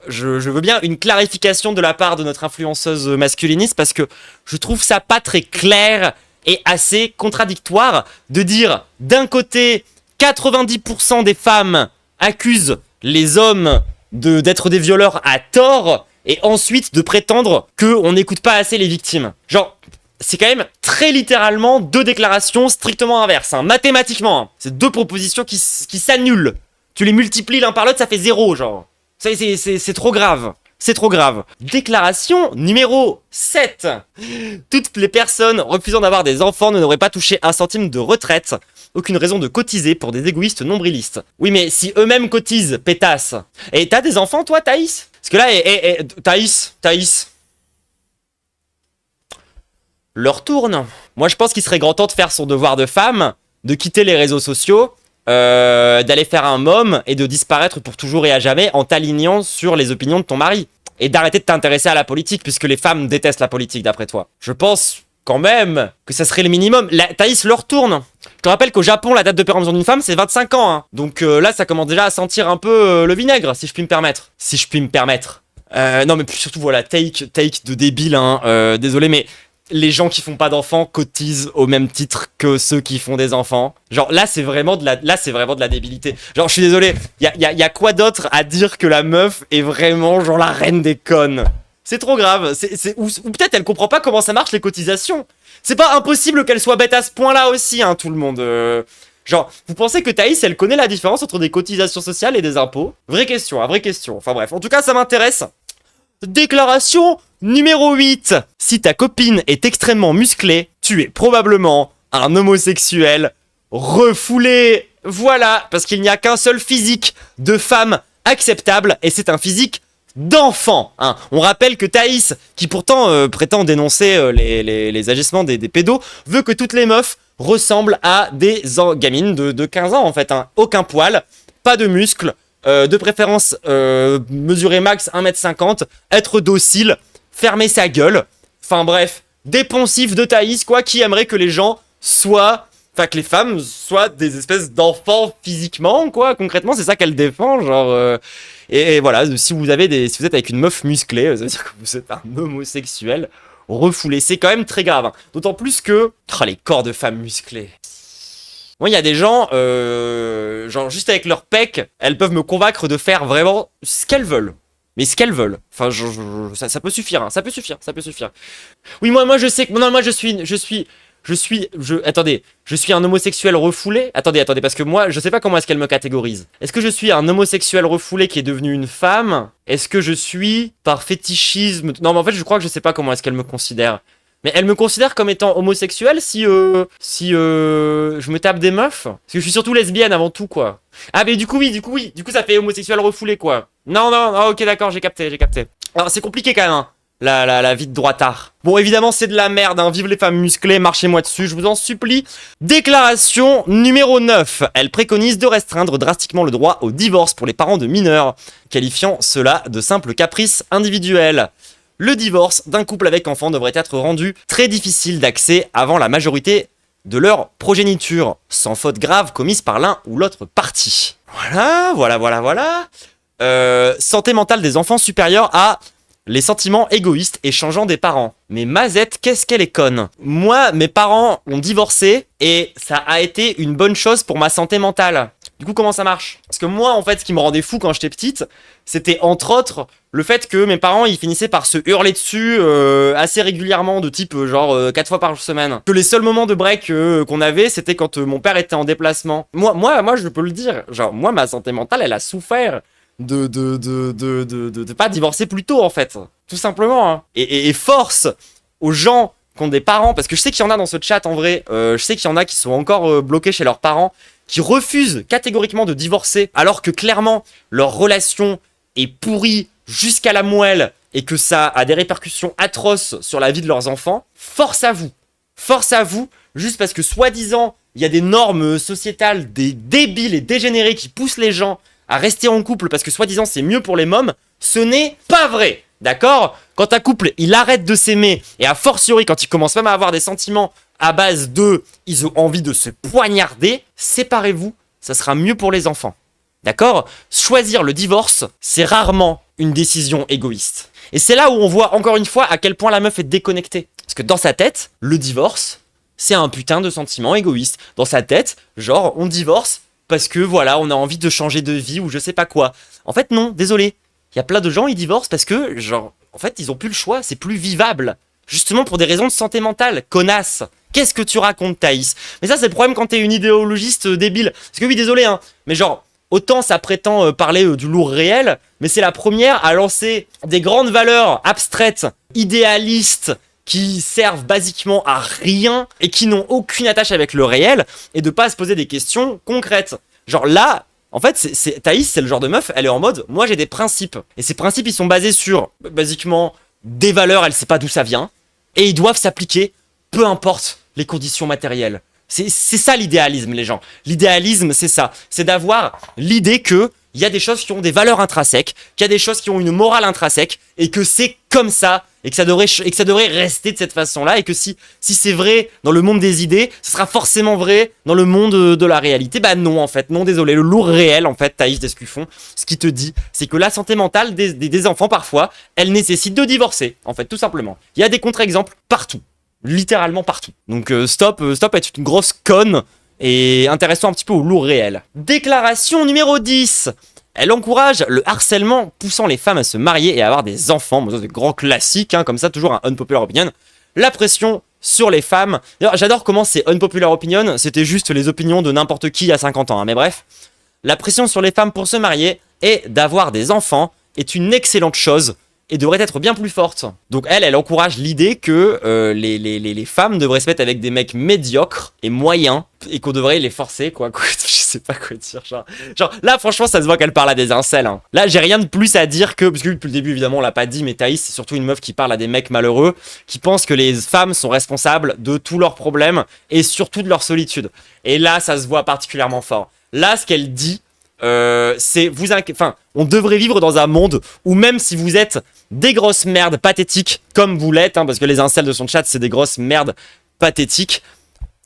Je veux bien une clarification de la part de notre influenceuse masculiniste, parce que je trouve ça pas très clair et assez contradictoire de dire d'un côté 90% des femmes accusent les hommes d'être des violeurs à tort et ensuite de prétendre qu'on n'écoute pas assez les victimes. Genre, c'est quand même très littéralement 2 déclarations strictement inverses, hein, mathématiquement. Hein. C'est 2 propositions qui s'annulent. Tu les multiplies l'un par l'autre, ça fait 0, genre. C'est trop grave. C'est trop grave. Déclaration numéro 7. Toutes les personnes refusant d'avoir des enfants ne n'auraient pas touché 1 centime de retraite. Aucune raison de cotiser pour des égoïstes nombrilistes. Oui, mais si eux-mêmes cotisent, pétasse. Et t'as des enfants, toi, Thaïs? Parce que là, Thaïs. Leur tourne. Moi, je pense qu'il serait grand temps de faire son devoir de femme, de quitter les réseaux sociaux, d'aller faire un môme et de disparaître pour toujours et à jamais en t'alignant sur les opinions de ton mari. Et d'arrêter de t'intéresser à la politique, puisque les femmes détestent la politique, d'après toi. Je pense quand même que ça serait le minimum. Thaïs leur tourne. Je te rappelle qu'au Japon, la date de péremption d'une femme, c'est 25 ans. Hein. Donc là, ça commence déjà à sentir un peu le vinaigre, si je puis me permettre. Non, mais surtout, voilà, take de débile, hein. Désolé, mais les gens qui font pas d'enfants cotisent au même titre que ceux qui font des enfants. Genre, là, c'est vraiment de la débilité. Genre, je suis désolé, y a quoi d'autre à dire que la meuf est vraiment, genre, la reine des connes? C'est trop grave. Ou peut-être elle comprend pas comment ça marche les cotisations. C'est pas impossible qu'elle soit bête à ce point-là aussi, hein, tout le monde. Genre, vous pensez que Thaïs, elle connaît la différence entre des cotisations sociales et des impôts? Vraie question, hein, vraie question. Enfin bref, en tout cas, ça m'intéresse. Déclaration numéro 8. Si ta copine est extrêmement musclée, tu es probablement un homosexuel refoulé. Voilà, parce qu'il n'y a qu'un seul physique de femme acceptable, et c'est un physique d'enfant. Hein. On rappelle que Thaïs, qui pourtant prétend dénoncer les agissements des pédos, veut que toutes les meufs ressemblent à des gamines de 15 ans en fait. Hein. Aucun poil, pas de muscles, de préférence mesurer max 1m50, être docile, fermer sa gueule. Enfin bref, des poncifs de Thaïs quoi, qui aimerait que les gens soient... Enfin, que les femmes soient des espèces d'enfants physiquement, quoi. Concrètement, c'est ça qu'elle défend, genre... Et voilà, si vous êtes avec une meuf musclée, ça veut dire que vous êtes un homosexuel refoulé. C'est quand même très grave. Hein. D'autant plus que... Oh, les corps de femmes musclées. Moi, il y a des gens, genre, juste avec leur pec, elles peuvent me convaincre de faire vraiment ce qu'elles veulent. Mais ce qu'elles veulent. Enfin, ça peut suffire, hein. Ça peut suffire. Oui, moi, je sais que... Non, moi, je suis un homosexuel refoulé. Attendez, parce que moi, je sais pas comment est-ce qu'elle me catégorise. Est-ce que je suis un homosexuel refoulé qui est devenu une femme? Est-ce que je suis par fétichisme? Non, mais en fait, je crois que je sais pas comment est-ce qu'elle me considère. Mais elle me considère comme étant homosexuel si je me tape des meufs? Parce que je suis surtout lesbienne avant tout, quoi. Ah, mais du coup, ça fait homosexuel refoulé, quoi. Non, ok, d'accord, j'ai capté. Alors, c'est compliqué quand même, hein. La vie de droitard. Bon, évidemment, c'est de la merde, hein. Vive les femmes musclées, marchez-moi dessus, je vous en supplie. Déclaration numéro 9. Elle préconise de restreindre drastiquement le droit au divorce pour les parents de mineurs, qualifiant cela de simple caprice individuel. Le divorce d'un couple avec enfant devrait être rendu très difficile d'accès avant la majorité de leur progéniture, sans faute grave commise par l'un ou l'autre partie. Voilà. Santé mentale des enfants supérieure à... les sentiments égoïstes et changeants des parents. Mais Mazette, qu'est-ce qu'elle est conne. Moi, mes parents ont divorcé et ça a été une bonne chose pour ma santé mentale. Du coup, comment ça marche? Parce que moi, en fait, ce qui me rendait fou quand j'étais petite, c'était entre autres le fait que mes parents, ils finissaient par se hurler dessus assez régulièrement, de type genre 4 fois par semaine. Que les seuls moments de break qu'on avait, c'était quand mon père était en déplacement. Moi, je peux le dire. Genre, moi, ma santé mentale, elle a souffert de pas divorcer plus tôt en fait, tout simplement hein. Et force aux gens qui ont des parents, parce que je sais qu'il y en a dans ce chat en vrai, je sais qu'il y en a qui sont encore bloqués chez leurs parents, qui refusent catégoriquement de divorcer alors que clairement leur relation est pourrie jusqu'à la moelle et que ça a des répercussions atroces sur la vie de leurs enfants. Force à vous, juste parce que soi-disant il y a des normes sociétales, des débiles et dégénérés qui poussent les gens à rester en couple parce que soi-disant c'est mieux pour les mômes, ce n'est pas vrai, d'accord? Quand un couple, il arrête de s'aimer, et a fortiori quand il commence même à avoir des sentiments à base de « ils ont envie de se poignarder », séparez-vous, ça sera mieux pour les enfants, d'accord? Choisir le divorce, c'est rarement une décision égoïste. Et c'est là où on voit encore une fois à quel point la meuf est déconnectée. Parce que dans sa tête, le divorce, c'est un putain de sentiment égoïste. Dans sa tête, genre, on divorce parce que voilà, on a envie de changer de vie ou je sais pas quoi. En fait, non, désolé. Il y a plein de gens, ils divorcent parce que, genre, en fait, ils ont plus le choix, c'est plus vivable. justement pour des raisons de santé mentale, connasse. Qu'est-ce que tu racontes, Thaïs? Mais ça, c'est le problème quand t'es une idéologiste débile. Parce que oui, désolé, hein, mais genre, autant ça prétend parler du lourd réel, mais c'est la première à lancer des grandes valeurs abstraites, idéalistes, qui servent basiquement à rien et qui n'ont aucune attache avec le réel, et de pas se poser des questions concrètes. Genre là, en fait, Thaïs, c'est le genre de meuf, elle est en mode, moi j'ai des principes. Et ces principes, ils sont basés sur, basiquement, des valeurs, elle sait pas d'où ça vient, et ils doivent s'appliquer, peu importe les conditions matérielles. C'est ça l'idéalisme, les gens. L'idéalisme, c'est ça. C'est d'avoir l'idée que il y a des choses qui ont des valeurs intrinsèques, qu'il y a des choses qui ont une morale intrinsèque, et que c'est comme ça, et que ça devrait rester de cette façon-là, et que si c'est vrai dans le monde des idées, ce sera forcément vrai dans le monde de la réalité. Bah non, en fait, non, désolé. Le lourd réel, en fait, Thaïs Descuffon, ce qui te dit, c'est que la santé mentale des enfants, parfois, elle nécessite de divorcer, en fait, tout simplement. Il y a des contre-exemples partout. Littéralement partout. Donc stop être une grosse conne et intéressons un petit peu au lourd réel. Déclaration numéro 10. Elle encourage le harcèlement poussant les femmes à se marier et à avoir des enfants. Bon, ça c'est grand classique, hein, comme ça, toujours un unpopular opinion. La pression sur les femmes. D'ailleurs, j'adore comment c'est unpopular opinion, c'était juste les opinions de n'importe qui à 50 ans, hein, mais bref. La pression sur les femmes pour se marier et d'avoir des enfants est une excellente chose et devrait être bien plus forte. Donc elle encourage l'idée que les femmes devraient se mettre avec des mecs médiocres et moyens et qu'on devrait les forcer, quoi. Je sais pas quoi dire, genre là franchement ça se voit qu'elle parle à des incels, hein. Là j'ai rien de plus à dire que, parce que depuis le début évidemment on l'a pas dit, mais Thaïs c'est surtout une meuf qui parle à des mecs malheureux, qui pensent que les femmes sont responsables de tous leurs problèmes et surtout de leur solitude. Et là ça se voit particulièrement fort. Là ce qu'elle dit, c'est on devrait vivre dans un monde où même si vous êtes des grosses merdes pathétiques comme vous l'êtes, hein, parce que les incels de son chat c'est des grosses merdes pathétiques,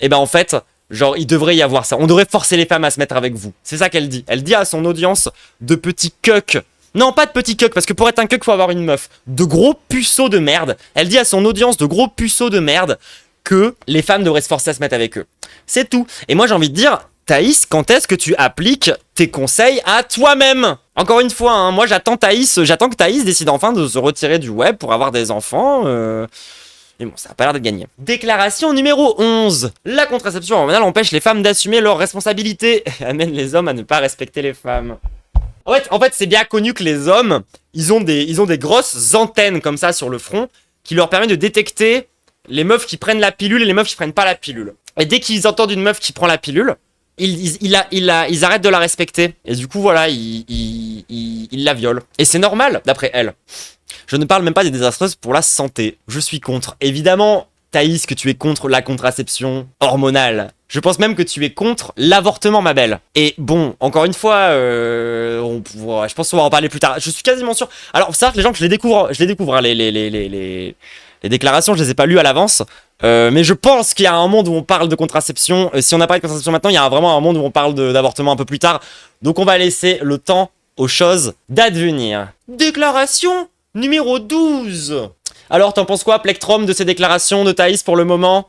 et ben en fait genre il devrait y avoir ça, on devrait forcer les femmes à se mettre avec vous. C'est ça qu'elle dit. Elle dit à son audience de petits cucks, non pas de petits cucks parce que pour être un cuck faut avoir une meuf, de gros puceaux de merde. Elle dit à son audience de gros puceaux de merde que les femmes devraient se forcer à se mettre avec eux. C'est tout. Et moi j'ai envie de dire, Thaïs, quand est-ce que tu appliques tes conseils à toi-même? Encore une fois, hein, moi j'attends que Thaïs décide enfin de se retirer du web pour avoir des enfants. Mais bon, ça a pas l'air d'être gagné. Déclaration numéro 11. La contraception hormonale empêche les femmes d'assumer leurs responsabilités et amène les hommes à ne pas respecter les femmes. En fait, c'est bien connu que les hommes, ils ont des grosses antennes comme ça sur le front qui leur permettent de détecter les meufs qui prennent la pilule et les meufs qui prennent pas la pilule. Et dès qu'ils entendent une meuf qui prend la pilule, ils arrêtent de la respecter. Et du coup, voilà, ils la violent. Et c'est normal, d'après elle. Je ne parle même pas des désastreuses pour la santé. Je suis contre. Évidemment, Thaïs, que tu es contre la contraception hormonale. Je pense même que tu es contre l'avortement, ma belle. Et bon, encore une fois, je pense qu'on va en parler plus tard. Je suis quasiment sûr. Alors, ça, les gens que je les découvre, hein, les déclarations, je les ai pas lues à l'avance. Mais je pense qu'il y a un monde où on parle de contraception. Si on n'a pas de contraception maintenant, il y a vraiment un monde où on parle d'avortement un peu plus tard. Donc on va laisser le temps aux choses d'advenir. Déclaration numéro 12. Alors t'en penses quoi, Plectrum, de ces déclarations de Thaïs pour le moment?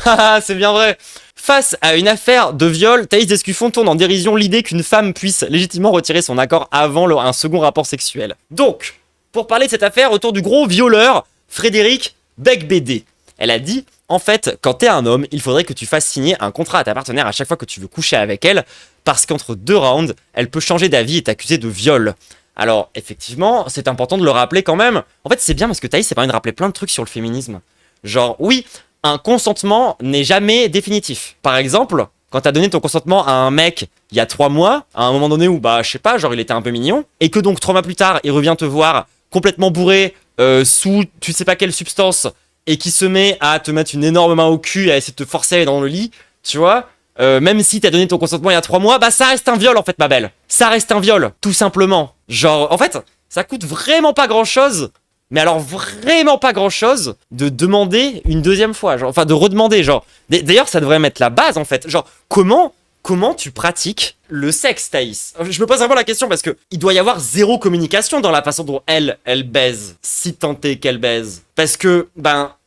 Haha, c'est bien vrai. Face à une affaire de viol, Thaïs Descuffon tourne en dérision l'idée qu'une femme puisse légitimement retirer son accord avant un second rapport sexuel. Donc, pour parler de cette affaire autour du gros violeur, Frédéric Becbédé. Elle a dit, en fait, quand t'es un homme, il faudrait que tu fasses signer un contrat à ta partenaire à chaque fois que tu veux coucher avec elle, parce qu'entre 2 rounds, elle peut changer d'avis et t'accuser de viol. Alors, effectivement, c'est important de le rappeler quand même. En fait, c'est bien parce que Thaïs s'est permis de rappeler plein de trucs sur le féminisme. Genre, oui, un consentement n'est jamais définitif. Par exemple, quand t'as donné ton consentement à un mec il y a 3 mois, à un moment donné où, je sais pas, genre il était un peu mignon, et que donc 3 mois plus tard, il revient te voir complètement bourré, sous tu sais pas quelle substance, et qui se met à te mettre une énorme main au cul et à essayer de te forcer à aller dans le lit, tu vois, même si t'as donné ton consentement il y a 3 mois, ça reste un viol en fait, ma belle. Ça reste un viol, tout simplement. Genre, en fait, ça coûte vraiment pas grand chose, mais alors vraiment pas grand chose, de demander une deuxième fois, genre, enfin de redemander, genre. D'ailleurs, ça devrait mettre la base en fait. Genre, comment tu pratiques le sexe, Thaïs? Je me pose vraiment la question parce que il doit y avoir zéro communication dans la façon dont elle baise, si tant est qu'elle baise. Parce que,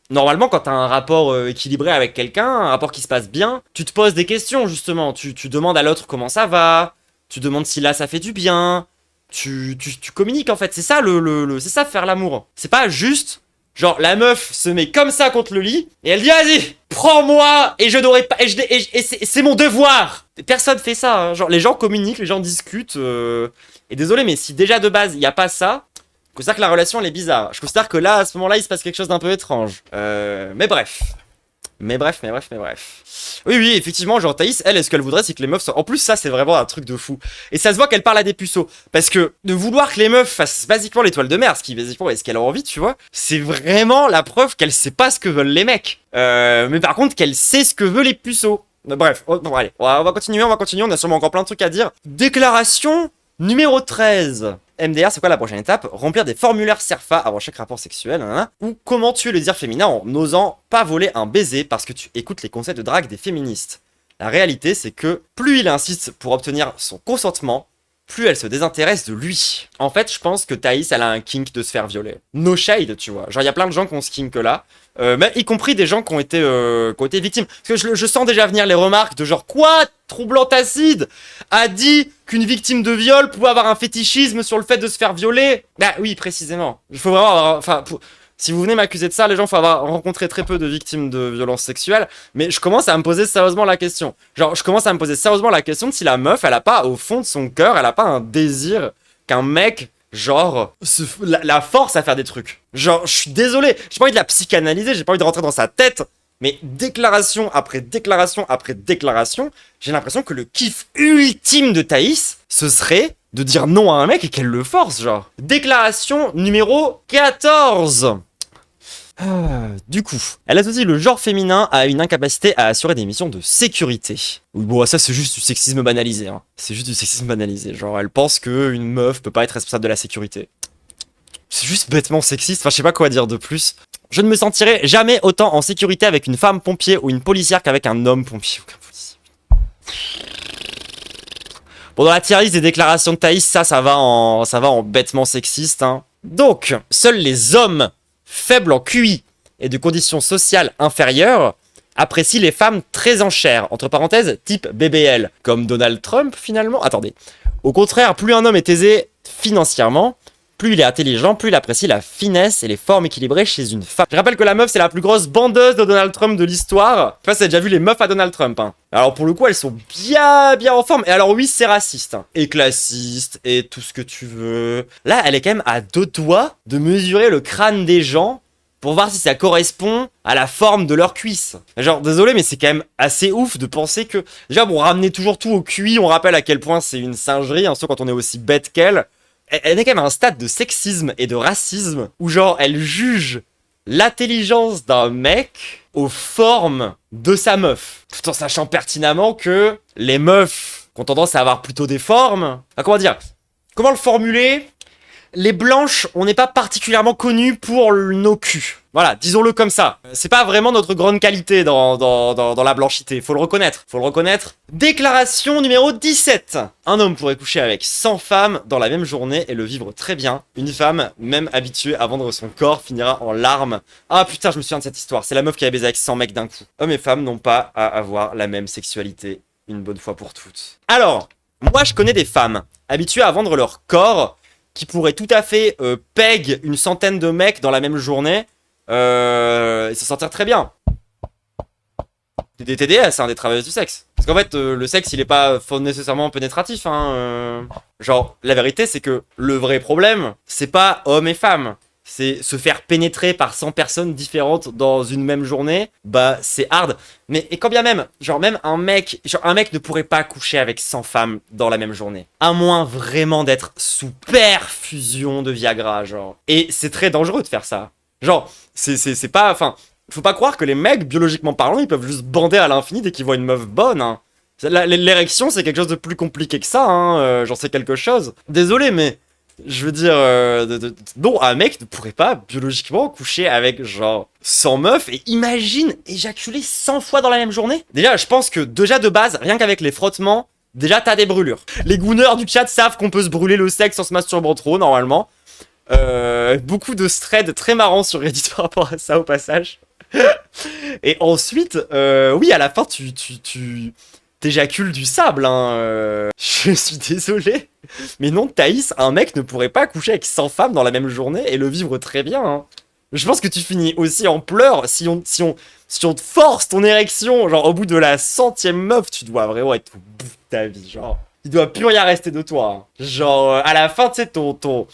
normalement, quand t'as un rapport équilibré avec quelqu'un, un rapport qui se passe bien, tu te poses des questions, justement. Tu demandes à l'autre comment ça va, tu demandes si là, ça fait du bien. tu communiques en fait. C'est ça c'est ça faire l'amour. C'est pas juste, genre la meuf se met comme ça contre le lit et elle dit vas-y, prends-moi et je n'aurai pas, et c'est mon devoir. Personne fait ça, hein. Genre les gens communiquent, les gens discutent. Et désolé, mais si déjà de base il y a pas ça, je considère que la relation elle est bizarre. Je considère que là, à ce moment-là, il se passe quelque chose d'un peu étrange. Mais bref. Mais bref. Oui, effectivement, genre Thaïs, elle, ce qu'elle voudrait, c'est que les meufs soient... En plus, ça, c'est vraiment un truc de fou. Et ça se voit qu'elle parle à des puceaux. Parce que de vouloir que les meufs fassent basiquement l'étoile de mer, ce qui basiquement est ce qu'elle a envie, tu vois, c'est vraiment la preuve qu'elle sait pas ce que veulent les mecs. Mais par contre, qu'elle sait ce que veulent les puceaux. Bref, bon, allez, on va continuer, on a sûrement encore plein de trucs à dire. Déclaration numéro 13. MDR, c'est quoi la prochaine étape? Remplir des formulaires CERFA avant chaque rapport sexuel, ou comment tuer le désir féminin en n'osant pas voler un baiser parce que tu écoutes les conseils de drague des féministes. La réalité, c'est que plus il insiste pour obtenir son consentement, plus elle se désintéresse de lui. En fait, je pense que Thaïs, elle a un kink de se faire violer. No shade, tu vois. Genre, il y a plein de gens qui ont ce kink-là, mais y compris des gens qui ont été victimes. Parce que je sens déjà venir les remarques de genre, quoi? Troublante acide a dit qu'une victime de viol pouvait avoir un fétichisme sur le fait de se faire violer. Bah oui, précisément. Il faut vraiment avoir... Enfin, si vous venez m'accuser de ça, les gens, faut avoir rencontré très peu de victimes de violences sexuelles. Mais je commence à me poser sérieusement la question. Genre, je commence à me poser sérieusement la question de si la meuf, elle a pas, au fond de son cœur, elle a pas un désir qu'un mec, genre, la force à faire des trucs. Genre, je suis désolé. J'ai pas envie de la psychanalyser, j'ai pas envie de rentrer dans sa tête. Mais déclaration après déclaration après déclaration, j'ai l'impression que le kiff ultime de Thaïs, ce serait de dire non à un mec et qu'elle le force, genre. Déclaration numéro 14. Du coup, elle associe le genre féminin à une incapacité à assurer des missions de sécurité. Oui, bon, ça c'est juste du sexisme banalisé, hein. C'est juste du sexisme banalisé. Genre, elle pense qu'une meuf peut pas être responsable de la sécurité. C'est juste bêtement sexiste, enfin je sais pas quoi dire de plus. Je ne me sentirai jamais autant en sécurité avec une femme pompier ou une policière qu'avec un homme pompier. Bon, dans la tier list des déclarations de Thaïs, ça va en bêtement sexiste, hein. Donc, seuls les hommes faibles en QI et de conditions sociales inférieures apprécient les femmes très en chair, entre parenthèses, type BBL, comme Donald Trump finalement. Attendez. Au contraire, plus un homme est aisé financièrement, plus il est intelligent, plus il apprécie la finesse et les formes équilibrées chez une femme. Je rappelle que la meuf, c'est la plus grosse bandeuse de Donald Trump de l'histoire. Enfin, t'as déjà vu les meufs à Donald Trump, hein. Alors pour le coup, elles sont bien en forme. Et alors oui, c'est raciste, hein. Et classiste, et tout ce que tu veux. Là, elle est quand même à 2 doigts de mesurer le crâne des gens pour voir si ça correspond à la forme de leur cuisse. Genre, désolé, mais c'est quand même assez ouf de penser que... Déjà, bon, ramener toujours tout au QI, on rappelle à quel point c'est une singerie, hein, surtout quand on est aussi bête qu'elle. Elle est quand même à un stade de sexisme et de racisme où genre elle juge l'intelligence d'un mec aux formes de sa meuf. Tout en sachant pertinemment que les meufs qui ont tendance à avoir plutôt des formes... Enfin, comment dire? Comment le formuler? Les blanches, on n'est pas particulièrement connus pour nos culs. Voilà, disons-le comme ça. C'est pas vraiment notre grande qualité dans la blanchité, faut le reconnaître. Déclaration numéro 17. Un homme pourrait coucher avec 100 femmes dans la même journée et le vivre très bien. Une femme, même habituée à vendre son corps, finira en larmes. Ah putain, je me souviens de cette histoire. C'est la meuf qui a baisé avec 100 mecs d'un coup. Hommes et femmes n'ont pas à avoir la même sexualité une bonne fois pour toutes. Alors, moi je connais des femmes habituées à vendre leur corps qui pourraient tout à fait peg une centaine de mecs dans la même journée et se sentir très bien. Des TDS, c'est un des travailleurs du sexe. Parce qu'en fait, le sexe, il est pas nécessairement pénétratif, hein. Genre, la vérité, c'est que le vrai problème, c'est pas hommes et femmes. C'est se faire pénétrer par 100 personnes différentes dans une même journée. Bah, c'est hard. Mais, et quand bien même, genre même un mec ne pourrait pas coucher avec 100 femmes dans la même journée. À moins vraiment d'être sous perfusion de Viagra, genre. Et c'est très dangereux de faire ça. Genre, c'est pas, enfin, faut pas croire que les mecs, biologiquement parlant, ils peuvent juste bander à l'infini dès qu'ils voient une meuf bonne, hein. L'érection, c'est quelque chose de plus compliqué que ça, hein. J'en sais quelque chose. Désolé, mais... Je veux dire, non, un mec ne pourrait pas biologiquement coucher avec genre 100 meufs et imagine éjaculer 100 fois dans la même journée. Déjà, je pense que déjà de base, rien qu'avec les frottements, déjà t'as des brûlures. Les gooners du chat savent qu'on peut se brûler le sexe en se masturbant trop, normalement. Beaucoup de threads très marrants sur Reddit par rapport à ça au passage. Et ensuite, oui, à la fin, t'éjacules du sable, hein. Je suis désolé. Mais non, Thaïs, un mec ne pourrait pas coucher avec 100 femmes dans la même journée et le vivre très bien, hein. Je pense que tu finis aussi en pleurs si on te force ton érection, genre au bout de la 100e meuf, tu dois vraiment être au bout de ta vie, genre. Il doit plus rien rester de toi, hein. Genre, à la fin, tu sais, ton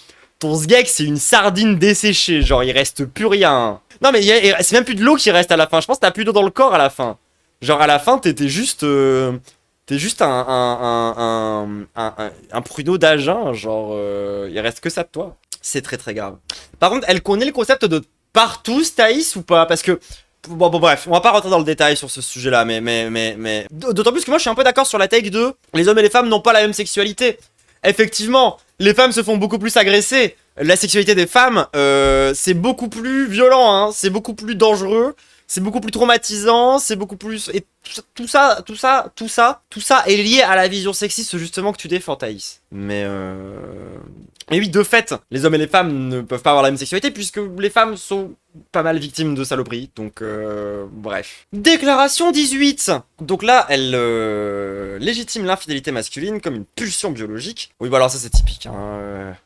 sgeg, c'est une sardine desséchée, genre, il reste plus rien, hein. Non, mais c'est même plus de l'eau qui reste à la fin, je pense que t'as plus d'eau dans le corps à la fin. Genre, à la fin, t'es juste un pruneau d'agin, genre, il reste que ça de toi. C'est très très grave. Par contre, elle connaît le concept de partout, Thaïs, ou pas? Parce que, bon, bref, on va pas rentrer dans le détail sur ce sujet-là, mais... D'autant plus que moi, je suis un peu d'accord sur la take de les hommes et les femmes n'ont pas la même sexualité. Effectivement, les femmes se font beaucoup plus agresser. La sexualité des femmes, c'est beaucoup plus violent, hein, c'est beaucoup plus dangereux. C'est beaucoup plus traumatisant, c'est beaucoup plus... Et tout ça est lié à la vision sexiste justement que tu défends, Thaïs. Mais oui, de fait, les hommes et les femmes ne peuvent pas avoir la même sexualité puisque les femmes sont pas mal victimes de saloperies. Donc, bref. Déclaration 18. Donc là, elle légitime l'infidélité masculine comme une pulsion biologique. Oui, bah alors ça c'est typique, hein.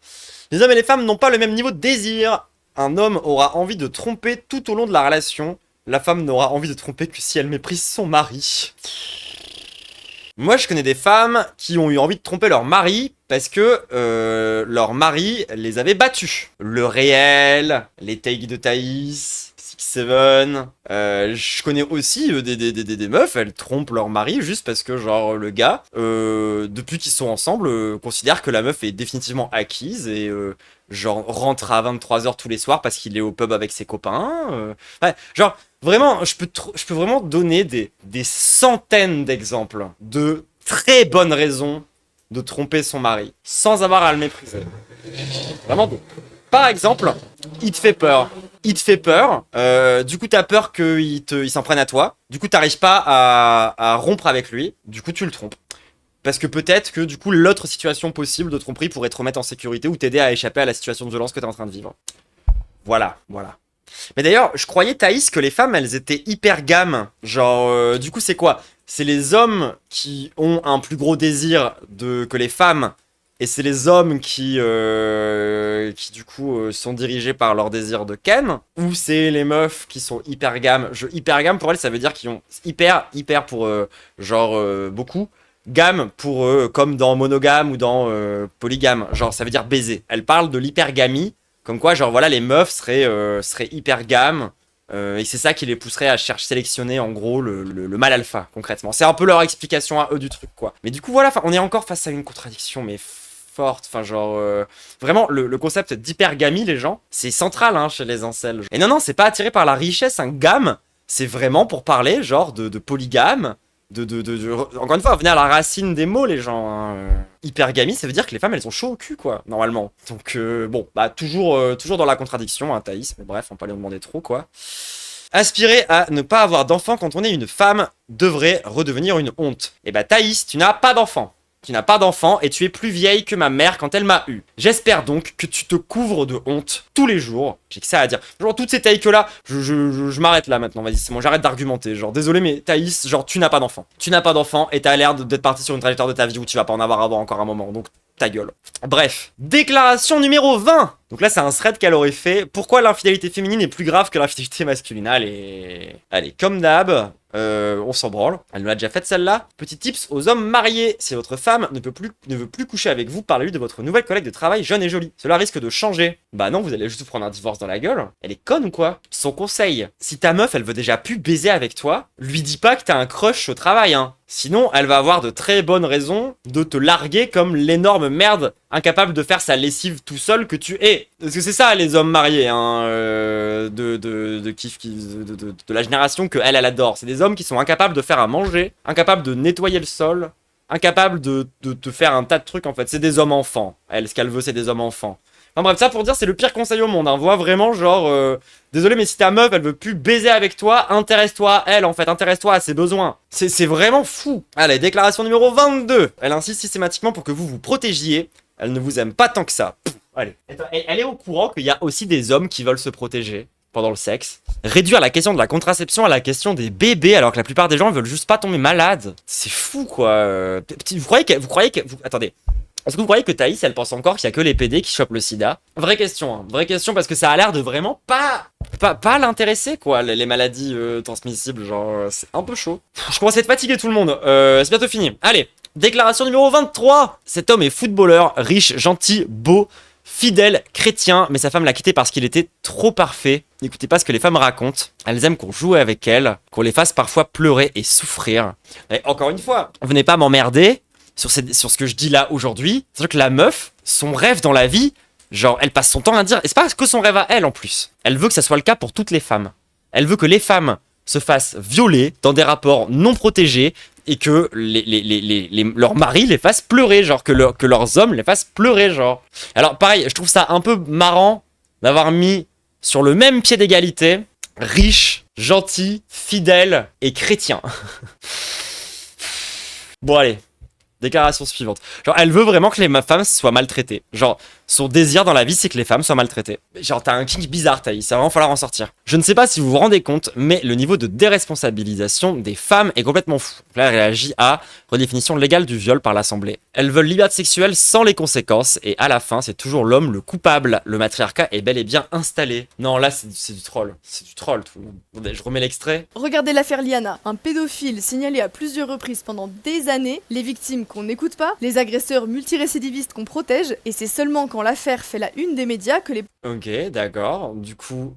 Les hommes et les femmes n'ont pas le même niveau de désir. Un homme aura envie de tromper tout au long de la relation. La femme n'aura envie de tromper que si elle méprise son mari. Moi, je connais des femmes qui ont eu envie de tromper leur mari parce que leur mari les avait battus. Le réel, les takes de Thaïs, 6-7. Je connais aussi des meufs, elles trompent leur mari juste parce que, genre, le gars, depuis qu'ils sont ensemble, considère que la meuf est définitivement acquise et... genre rentre à 23h tous les soirs parce qu'il est au pub avec ses copains. Ouais, genre, vraiment, je peux vraiment donner des centaines d'exemples de très bonnes raisons de tromper son mari sans avoir à le mépriser. Vraiment. Par exemple, il te fait peur. Il te fait peur. Du coup, t'as peur qu'il s'en prenne à toi. Du coup, t'arrives pas à rompre avec lui. Du coup, tu le trompes. Parce que peut-être que du coup l'autre situation possible de tromperie pourrait te remettre en sécurité ou t'aider à échapper à la situation de violence que t'es en train de vivre. Voilà. Mais d'ailleurs, je croyais, Thaïs, que les femmes, elles étaient hyper gammes. Genre, du coup, c'est quoi? C'est les hommes qui ont un plus gros désir que les femmes. Et c'est les hommes qui du coup, sont dirigés par leur désir de ken. Ou c'est les meufs qui sont hyper gammes. Hyper gamme, pour elles, ça veut dire qu'ils ont hyper pour, beaucoup. Gamme pour comme dans monogame ou dans polygame, genre ça veut dire baiser. Elle parle de l'hypergamie, comme quoi genre voilà les meufs seraient hypergames et c'est ça qui les pousserait à sélectionner en gros le mâle alpha concrètement. C'est un peu leur explication à eux du truc quoi. Mais du coup voilà, on est encore face à une contradiction mais forte, enfin genre vraiment le concept d'hypergamie les gens, c'est central hein, chez les incels. Et non c'est pas attiré par la richesse, un gamme, c'est vraiment pour parler genre de polygame. Encore une fois, venez à la racine des mots, les gens. Hein. Hypergamie, ça veut dire que les femmes, elles ont chaud au cul, quoi, normalement. Donc, bon, bah, toujours dans la contradiction, hein, Thaïs, mais bref, on peut pas lui en demander trop, quoi. Aspirer à ne pas avoir d'enfant quand on est une femme devrait redevenir une honte. Et bah, Thaïs, tu n'as pas d'enfant. Tu n'as pas d'enfant et tu es plus vieille que ma mère quand elle m'a eu. J'espère donc que tu te couvres de honte tous les jours. J'ai que ça à dire. Genre toutes ces takes là, je m'arrête là maintenant. Vas-y, c'est bon, j'arrête d'argumenter. Genre désolé mais Thaïs, genre tu n'as pas d'enfant. Tu n'as pas d'enfant et t'as l'air d'être parti sur une trajectoire de ta vie où tu vas pas en avoir avant encore un moment. Donc ta gueule. Bref, déclaration numéro 20. Donc là c'est un thread qu'elle aurait fait. Pourquoi l'infidélité féminine est plus grave que l'infidélité masculine? Allez, comme d'hab. On s'en branle. Elle nous l'a déjà faite celle-là. Petit tips aux hommes mariés. Si votre femme ne veut plus coucher avec vous, parlez-lui de votre nouvelle collègue de travail jeune et jolie. Cela risque de changer. Bah non, vous allez juste vous prendre un divorce dans la gueule. Elle est conne ou quoi? Son conseil. Si ta meuf, elle veut déjà plus baiser avec toi, lui dis pas que t'as un crush au travail, hein. Sinon, elle va avoir de très bonnes raisons de te larguer comme l'énorme merde incapable de faire sa lessive tout seul que tu es. Parce que c'est ça les hommes mariés, hein, de la génération que elle adore. C'est des hommes qui sont incapables de faire à manger, incapables de nettoyer le sol, incapables de te faire un tas de trucs en fait. C'est des hommes enfants. Elle, ce qu'elle veut, c'est des hommes enfants. Enfin bref, ça pour dire, c'est le pire conseil au monde. Hein. Vois vraiment genre, désolé, mais si ta meuf, elle veut plus baiser avec toi, intéresse-toi à elle en fait, intéresse-toi à ses besoins. C'est vraiment fou. Allez, déclaration numéro 22. Elle insiste systématiquement pour que vous vous protégiez. Elle ne vous aime pas tant que ça. Pff, allez. Elle est au courant qu'il y a aussi des hommes qui veulent se protéger. pendant le sexe. Réduire la question de la contraception à la question des bébés, alors que la plupart des gens veulent juste pas tomber malades. C'est fou, quoi. Attendez. Est-ce que vous croyez que Thaïs, elle pense encore qu'il y a que les PD qui chopent le sida? Vraie question, hein. Vraie question, parce que ça a l'air de vraiment pas l'intéresser, quoi, les maladies transmissibles, genre, c'est un peu chaud. Je commence à être fatigué, tout le monde. C'est bientôt fini. Allez, déclaration numéro 23. Cet homme est footballeur, riche, gentil, beau, fidèle, chrétien, mais sa femme l'a quitté parce qu'il était trop parfait. N'écoutez pas ce que les femmes racontent. Elles aiment qu'on joue avec elles, qu'on les fasse parfois pleurer et souffrir. Et encore une fois, venez pas m'emmerder sur ce que je dis là aujourd'hui. C'est-à-dire que la meuf, son rêve dans la vie, genre, elle passe son temps à dire... Et c'est pas que son rêve à elle, en plus. Elle veut que ça soit le cas pour toutes les femmes. Elle veut que les femmes se fassent violer dans des rapports non protégés et que leurs maris les fassent pleurer, genre, que leurs hommes les fassent pleurer, genre. Alors, pareil, je trouve ça un peu marrant d'avoir mis sur le même pied d'égalité riche, gentil, fidèle et chrétien. Bon, allez. Déclaration suivante. Genre, elle veut vraiment que les femmes soient maltraitées. Genre, son désir dans la vie, c'est que les femmes soient maltraitées. Genre, t'as un kink bizarre, Thaïs. Ça va vraiment falloir en sortir. Je ne sais pas si vous vous rendez compte, mais le niveau de déresponsabilisation des femmes est complètement fou. Là, elle réagit à redéfinition légale du viol par l'Assemblée. Elles veulent liberté sexuelle sans les conséquences, et à la fin, c'est toujours l'homme le coupable. Le matriarcat est bel et bien installé. Non, là, c'est du troll. C'est du troll, tout le monde. Attendez, je remets l'extrait. Regardez l'affaire Liana. Un pédophile signalé à plusieurs reprises pendant des années, les victimes qu'on n'écoute pas, les agresseurs multirécidivistes qu'on protège, et c'est seulement quand l'affaire fait la une des médias que les... Ok, d'accord. Du coup,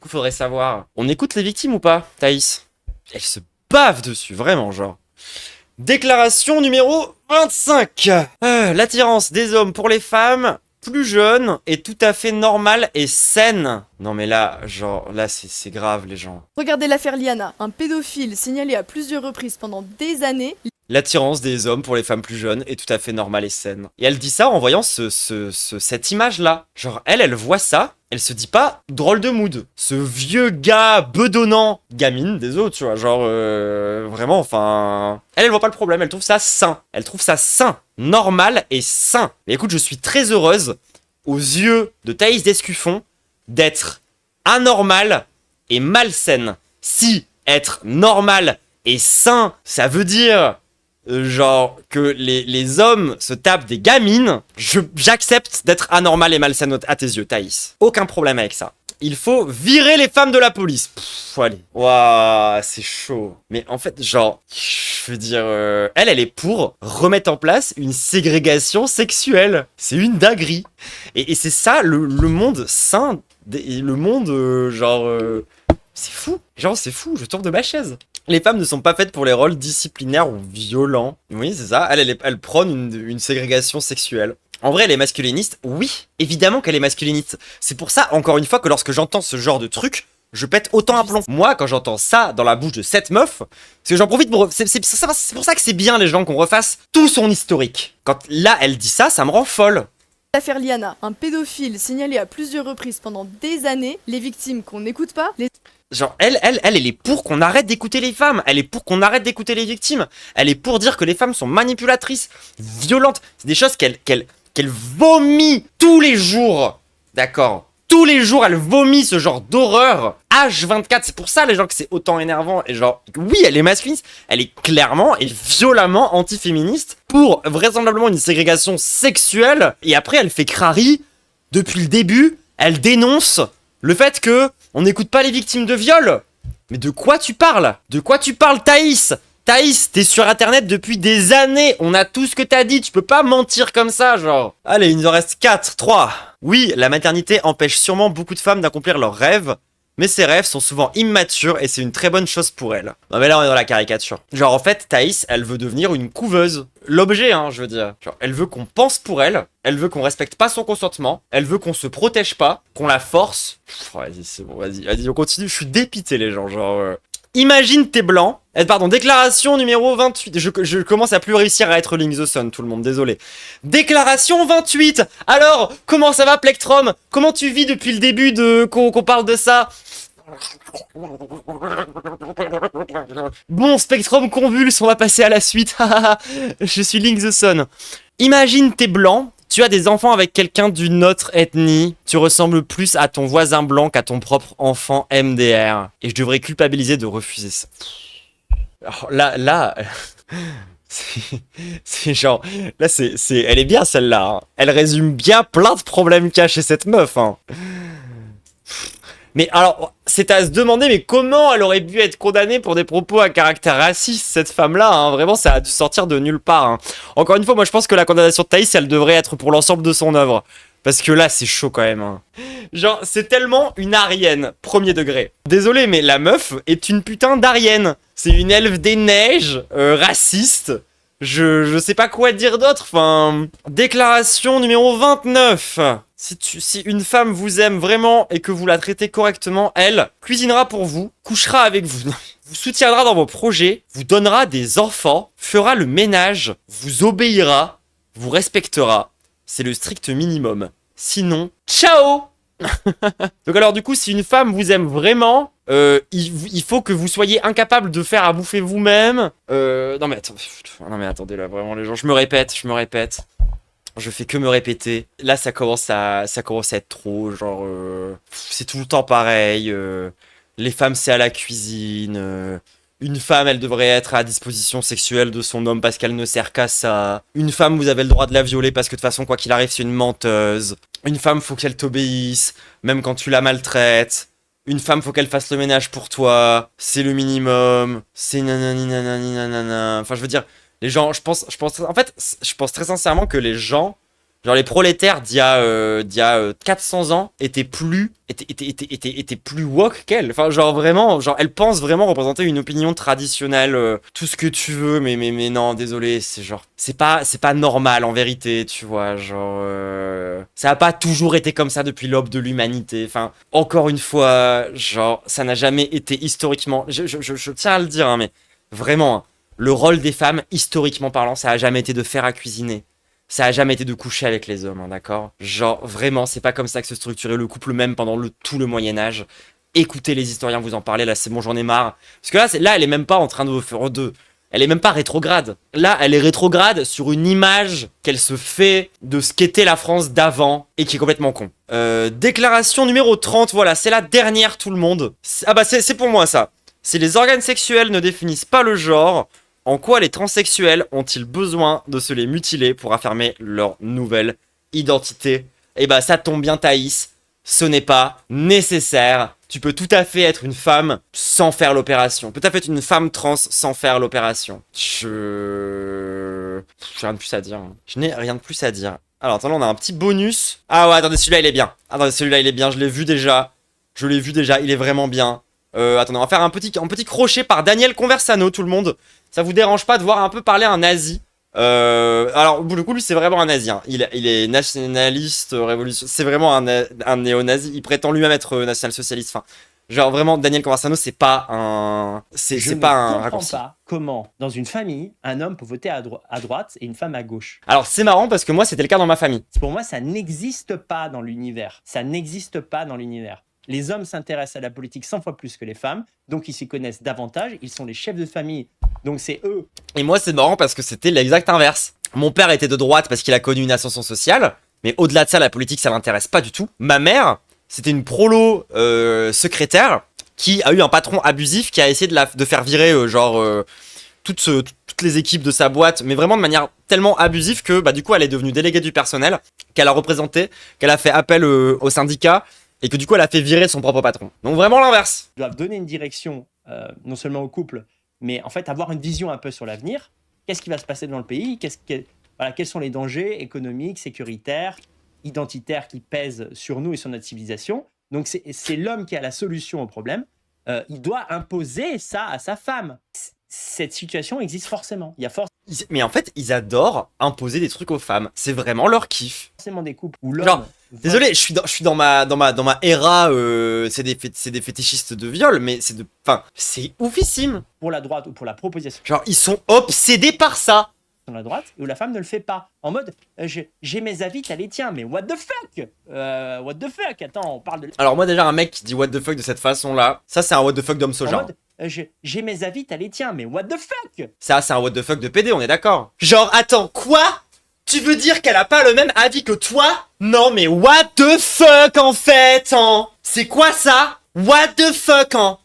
faudrait savoir... On écoute les victimes ou pas, Thaïs? Elle se bave dessus, vraiment, genre. Déclaration numéro 25. L'attirance des hommes pour les femmes plus jeunes est tout à fait normale et saine. Non mais là, genre, là c'est grave les gens. Regardez l'affaire Liana. Un pédophile signalé à plusieurs reprises pendant des années... L'attirance des hommes pour les femmes plus jeunes est tout à fait normale et saine. Et elle dit ça en voyant cette image-là. Genre, elle voit ça, elle se dit pas drôle de mood. Ce vieux gars bedonnant, gamine des autres, tu vois, genre, vraiment, enfin... Elle voit pas le problème, elle trouve ça sain. Elle trouve ça sain, normal et sain. Et écoute, je suis très heureuse, aux yeux de Thaïs Descuffon, d'être anormale et malsaine. Si être normal et sain, ça veut dire... genre que les hommes se tapent des gamines, j'accepte d'être anormal et malsain à tes yeux, Thaïs. Aucun problème avec ça. Il faut virer les femmes de la police. Pff, allez. Waouh, c'est chaud. Mais en fait, genre, je veux dire, elle est pour remettre en place une ségrégation sexuelle. C'est une dinguerie. Et c'est ça, le monde sain, le monde, c'est fou. Genre, c'est fou, je tombe de ma chaise. Les femmes ne sont pas faites pour les rôles disciplinaires ou violents. Oui, c'est ça. Elle prône une ségrégation sexuelle. En vrai, elle est masculiniste. Oui, évidemment qu'elle est masculiniste. C'est pour ça, encore une fois, que lorsque j'entends ce genre de truc, je pète autant un plomb. Moi, quand j'entends ça dans la bouche de cette meuf, parce que j'en profite pour... C'est pour ça que c'est bien, les gens, qu'on refasse tout son historique. Quand là, elle dit ça, ça me rend folle. L'affaire Liana. Un pédophile signalé à plusieurs reprises pendant des années, les victimes qu'on n'écoute pas, les... Genre, elle est pour qu'on arrête d'écouter les femmes. Elle est pour qu'on arrête d'écouter les victimes. Elle est pour dire que les femmes sont manipulatrices, violentes. C'est des choses qu'elle vomit tous les jours. D'accord? Tous les jours, elle vomit ce genre d'horreur. H24, c'est pour ça, les gens, que c'est autant énervant. Et genre, oui, elle est masculiniste. Elle est clairement et violemment antiféministe pour vraisemblablement une ségrégation sexuelle. Et après, elle fait crari. Depuis le début, elle dénonce le fait que on n'écoute pas les victimes de viol. Mais de quoi tu parles? De quoi tu parles, Thaïs? Thaïs, t'es sur internet depuis des années. On a tout ce que t'as dit. Tu peux pas mentir comme ça, genre. Allez, il nous en reste 4, 3. Oui, la maternité empêche sûrement beaucoup de femmes d'accomplir leurs rêves. Mais ces rêves sont souvent immatures et c'est une très bonne chose pour elles. Non mais là on est dans la caricature. Genre en fait Thaïs, elle veut devenir une couveuse. L'objet hein, je veux dire. Genre elle veut qu'on pense pour elle, elle veut qu'on respecte pas son consentement, elle veut qu'on se protège pas, qu'on la force. Vas-y c'est bon, vas-y on continue, je suis dépité les gens, genre... Imagine t'es blanc. Pardon, déclaration numéro 28. Je commence à plus réussir à être Link the Sun, tout le monde, désolé. Déclaration 28. Alors, comment ça va, Plectrum? Comment tu vis depuis le début qu'on parle de ça? Bon, Spectrum convulse, on va passer à la suite. Je suis Link the Sun. Imagine t'es blanc, Tu as des enfants avec quelqu'un d'une autre ethnie. Tu ressembles plus à ton voisin blanc qu'à ton propre enfant MDR. Et je devrais culpabiliser de refuser ça. Alors là... c'est genre... Là, elle est bien celle-là. Hein. Elle résume bien plein de problèmes cachés cette meuf. Hein. Mais alors, c'est à se demander, mais comment elle aurait pu être condamnée pour des propos à caractère raciste, cette femme-là, hein. Vraiment, ça a dû sortir de nulle part. Hein. Encore une fois, moi je pense que la condamnation de Thaïs, elle devrait être pour l'ensemble de son œuvre. Parce que là, c'est chaud quand même. Hein. Genre, c'est tellement une Arienne, premier degré. Désolé, mais la meuf est une putain d'Arienne. C'est une elfe des neiges, raciste. Je sais pas quoi dire d'autre. Enfin, déclaration numéro 29. Si une femme vous aime vraiment et que vous la traitez correctement, elle cuisinera pour vous, couchera avec vous, vous soutiendra dans vos projets, vous donnera des enfants, fera le ménage, vous obéira, vous respectera. C'est le strict minimum. Sinon, ciao. Donc alors du coup, si une femme vous aime vraiment, il faut que vous soyez incapable de faire à bouffer vous-même. Non mais attendez là, vraiment les gens, je me répète. Je fais que me répéter. Là, ça commence à être trop. Genre, c'est tout le temps pareil. Les femmes, c'est à la cuisine. Une femme, elle devrait être à disposition sexuelle de son homme parce qu'elle ne sert qu'à ça. Une femme, vous avez le droit de la violer parce que de toute façon, quoi qu'il arrive, c'est une menteuse. Une femme, faut qu'elle t'obéisse, même quand tu la maltraites. Une femme, faut qu'elle fasse le ménage pour toi. C'est le minimum. C'est nanani nanani nanana. Enfin, je veux dire, les gens, je pense très sincèrement que les gens, genre les prolétaires d'il y a 400 ans étaient plus woke qu'elles. Enfin, genre vraiment, genre elles pensent vraiment représenter une opinion traditionnelle, tout ce que tu veux, mais non, désolé, c'est genre, c'est pas normal en vérité, tu vois, genre, ça a pas toujours été comme ça depuis l'aube de l'humanité. Enfin, encore une fois, genre, ça n'a jamais été historiquement, je tiens à le dire, hein, mais vraiment, hein, le rôle des femmes, historiquement parlant, ça a jamais été de faire à cuisiner. Ça a jamais été de coucher avec les hommes, hein, d'accord? Genre, vraiment, c'est pas comme ça que se structurait le couple même pendant tout le Moyen-Âge. Écoutez les historiens vous en parler, là, c'est bon, j'en ai marre. Parce que là, elle est même pas en train de vous faire deux. Elle est même pas rétrograde. Là, elle est rétrograde sur une image qu'elle se fait de ce qu'était la France d'avant et qui est complètement con. Déclaration numéro 30, voilà, c'est la dernière, tout le monde. Ah bah, c'est pour moi, ça. Si les organes sexuels ne définissent pas le genre, en quoi les transsexuels ont-ils besoin de se les mutiler pour affirmer leur nouvelle identité? Eh bah ça tombe bien Thaïs, ce n'est pas nécessaire. Tu peux tout à fait être une femme sans faire l'opération. Tout à fait être une femme trans sans faire l'opération. J'ai rien de plus à dire. Je n'ai rien de plus à dire. Alors attendez, on a un petit bonus. Ah ouais, attendez, celui-là il est bien. Attendez, celui-là il est bien, je l'ai vu déjà. Il est vraiment bien. Attendez, on va faire un petit crochet par Daniel Conversano, tout le monde. Ça vous dérange pas de voir un peu parler un nazi? Alors, pour le coup, lui, c'est vraiment un nazi. Hein. Il est nationaliste, révolutionnaire. C'est vraiment un néo-nazi. Il prétend lui-même être national-socialiste. Enfin, genre, vraiment, Daniel Conversano, c'est pas un... C'est pas un raccourci. Je ne comprends pas comment, dans une famille, un homme peut voter à droite et une femme à gauche. Alors, c'est marrant parce que moi, c'était le cas dans ma famille. Pour moi, ça n'existe pas dans l'univers. Ça n'existe pas dans l'univers. Les hommes s'intéressent à la politique 100 fois plus que les femmes, donc ils s'y connaissent davantage, ils sont les chefs de famille, donc c'est eux. Et moi, c'est marrant parce que c'était l'exact inverse. Mon père était de droite parce qu'il a connu une ascension sociale, mais au-delà de ça, la politique, ça l'intéresse pas du tout. Ma mère, c'était une prolo secrétaire qui a eu un patron abusif qui a essayé de faire virer toutes les équipes de sa boîte, mais vraiment de manière tellement abusive que bah, du coup, elle est devenue déléguée du personnel, qu'elle a représenté, qu'elle a fait appel au syndicat, et que du coup, elle a fait virer son propre patron. Donc vraiment l'inverse. Ils doivent donner une direction, non seulement au couple, mais en fait avoir une vision un peu sur l'avenir. Qu'est-ce qui va se passer dans le pays? Quels sont les dangers économiques, sécuritaires, identitaires qui pèsent sur nous et sur notre civilisation? Donc c'est l'homme qui a la solution au problème. Il doit imposer ça à sa femme. Cette situation existe forcément. Mais en fait, ils adorent imposer des trucs aux femmes. C'est vraiment leur kiff. Forcément des couples où l'homme... Genre, désolé, je suis dans ma era, c'est des fétichistes de viol, mais c'est oufissime. Pour la droite ou pour la proposition. Genre, ils sont obsédés par ça. Dans la droite, et où la femme ne le fait pas. En mode, j'ai mes avis, t'as les tiens, mais what the fuck? What the fuck? Attends, on parle de... Alors moi déjà, un mec qui dit what the fuck de cette façon-là, ça c'est un what the fuck d'homme soja. En mode, j'ai mes avis, t'as les tiens, mais what the fuck? Ça c'est un what the fuck de PD, on est d'accord. Genre, attends, quoi? Tu veux dire qu'elle a pas le même avis que toi? Non mais what the fuck en fait, hein? C'est quoi ça? What the fuck, hein?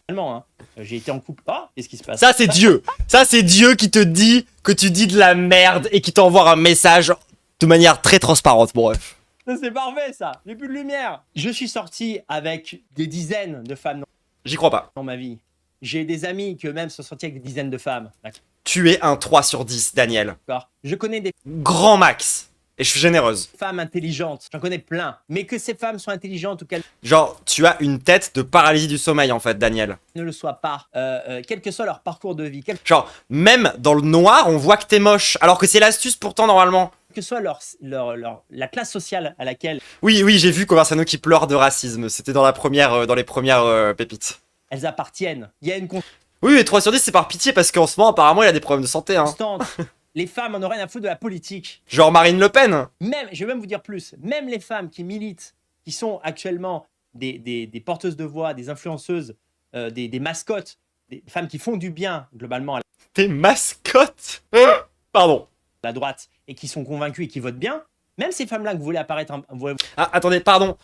J'ai été en couple. Oh, qu'est-ce qui se passe? Ça c'est Dieu. Ça c'est Dieu qui te dit que tu dis de la merde et qui t'envoie un message de manière très transparente. Bref. C'est parfait ça. J'ai plus de lumière. Je suis sorti avec des dizaines de femmes J'y crois pas. dans ma vie. J'ai des amis qui eux-mêmes sont sortis avec des dizaines de femmes. Tu es un 3 sur 10, Daniel. D'accord. Je connais des Grand max. Et je suis généreuse. femmes intelligentes. J'en connais plein. Mais que ces femmes soient intelligentes ou qu'elles Genre, tu as une tête de paralysie du sommeil en fait, Daniel. ne le soient pas, quel que soit leur parcours de vie, quelle Genre, même dans le noir, on voit que t'es moche. Alors que c'est l'astuce pourtant, normalement. que soit la classe sociale à laquelle Oui, j'ai vu Conversano qui pleure de racisme. C'était dans les premières pépites. elles appartiennent. Il y a une Oui, mais 3 sur 10, c'est par pitié parce qu'en ce moment, apparemment, il a des problèmes de santé. Hein. constante. Les femmes en ont rien à foutre de la politique. Genre Marine Le Pen. Même, je vais même vous dire plus, même les femmes qui militent, qui sont actuellement des porteuses de voix, des influenceuses, des mascottes, des femmes qui font du bien globalement à Des mascottes. Pardon. la droite et qui sont convaincues et qui votent bien, même ces femmes-là que vous voulez apparaître, Ah, attendez, pardon.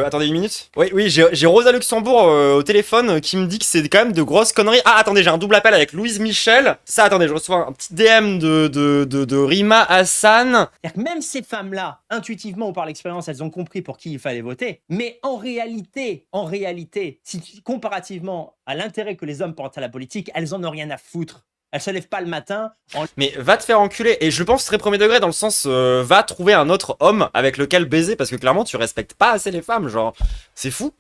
Attendez une minute. Oui, j'ai Rosa Luxembourg au téléphone qui me dit que c'est quand même de grosses conneries. Ah, attendez, j'ai un double appel avec Louise Michel. Ça, attendez, je reçois un petit DM de Rima Hassan. c'est-à-dire que même ces femmes-là, intuitivement ou par l'expérience, elles ont compris pour qui il fallait voter. Mais en réalité, comparativement à l'intérêt que les hommes portent à la politique, elles en ont rien à foutre. Elles se lèvent pas le matin en Mais va te faire enculer. Et je le pense très premier degré dans le sens, va trouver un autre homme avec lequel baiser parce que clairement, tu respectes pas assez les femmes. Genre, c'est fou.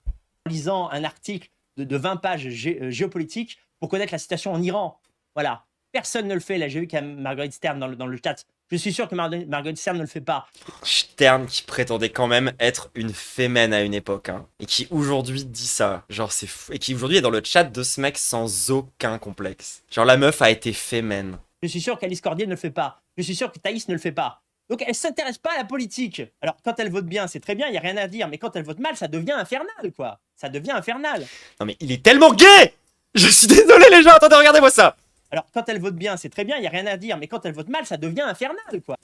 lisant un article de 20 pages géopolitiques pour connaître la situation en Iran. Voilà. Personne ne le fait. Là, j'ai vu qu'il y a Marguerite Stern dans le chat. Je suis sûr que Marguerite Stern ne le fait pas. Stern qui prétendait quand même être une fémène à une époque, hein, et qui aujourd'hui dit ça, genre c'est fou, et qui aujourd'hui est dans le chat de ce mec sans aucun complexe. Genre la meuf a été fémène. Je suis sûr qu'Alice Cordier ne le fait pas. Je suis sûr que Thaïs ne le fait pas. Donc elle s'intéresse pas à la politique. Alors quand elle vote bien, c'est très bien, il y a rien à dire. Mais quand elle vote mal, ça devient infernal, quoi. Ça devient infernal. Non mais il est tellement gay. Je suis désolé les gens, attendez, regardez-moi ça. Alors quand elle vote bien, c'est très bien, il y a rien à dire. Mais quand elle vote mal, ça devient infernal, quoi.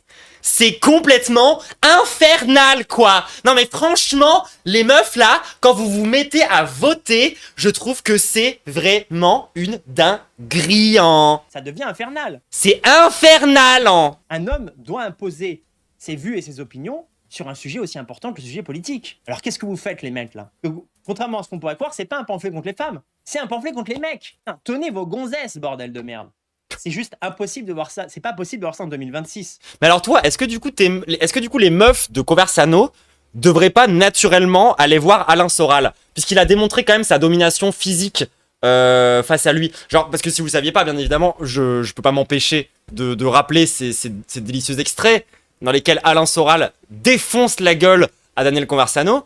C'est complètement infernal, quoi. Non mais franchement, les meufs là, quand vous vous mettez à voter, je trouve que c'est vraiment une dinguerie, hein. Ça devient infernal. C'est infernal, hein. Un homme doit imposer ses vues et ses opinions sur un sujet aussi important que le sujet politique. Alors qu'est-ce que vous faites, les mecs, là? Contrairement à ce qu'on pourrait croire, c'est pas un pamphlet contre les femmes, c'est un pamphlet contre les mecs. Putain, tenez vos gonzesses, bordel de merde. C'est juste impossible de voir ça. C'est pas possible de voir ça en 2026. Mais alors toi, est-ce que du coup les meufs de Conversano devraient pas naturellement aller voir Alain Soral, puisqu'il a démontré quand même sa domination physique face à lui. Genre, parce que si vous saviez pas, bien évidemment, je peux pas m'empêcher de rappeler ces délicieux extraits dans lesquels Alain Soral défonce la gueule à Daniel Conversano.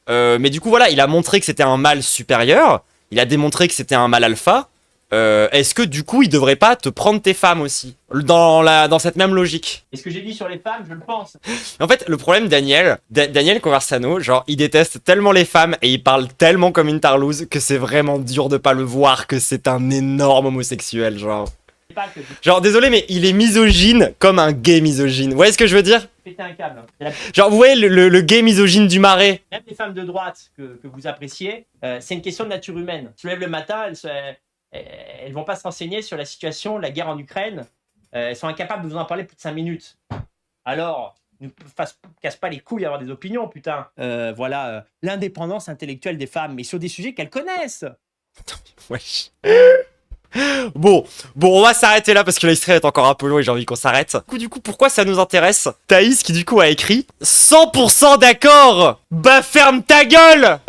Mais du coup, voilà, il a montré que c'était un mâle supérieur. Il a démontré que c'était un mâle alpha. Est-ce que du coup, il devrait pas te prendre tes femmes aussi dans cette même logique? Et ce que j'ai dit sur les femmes, je le pense. En fait, le problème, Daniel Conversano, genre, il déteste tellement les femmes et il parle tellement comme une tarlouse que c'est vraiment dur de pas le voir que c'est un énorme homosexuel, genre. Genre, désolé, mais il est misogyne comme un gay misogyne. Vous voyez ce que je veux dire? Péter un câble. Genre, vous voyez le gay misogyne du Marais? Même les femmes de droite que vous appréciez, c'est une question de nature humaine. Elles se lèvent le matin, elles vont pas se renseigner sur la situation, la guerre en Ukraine. Elles sont incapables de vous en parler plus de 5 minutes. Alors, ne casse pas les couilles à avoir des opinions, putain. Voilà, l'indépendance intellectuelle des femmes, mais sur des sujets qu'elles connaissent. Wesh. Bon, on va s'arrêter là parce que l'extrait est encore un peu long et j'ai envie qu'on s'arrête. Du coup, pourquoi ça nous intéresse? Thaïs qui du coup a écrit 100% d'accord. Bah ferme ta gueule.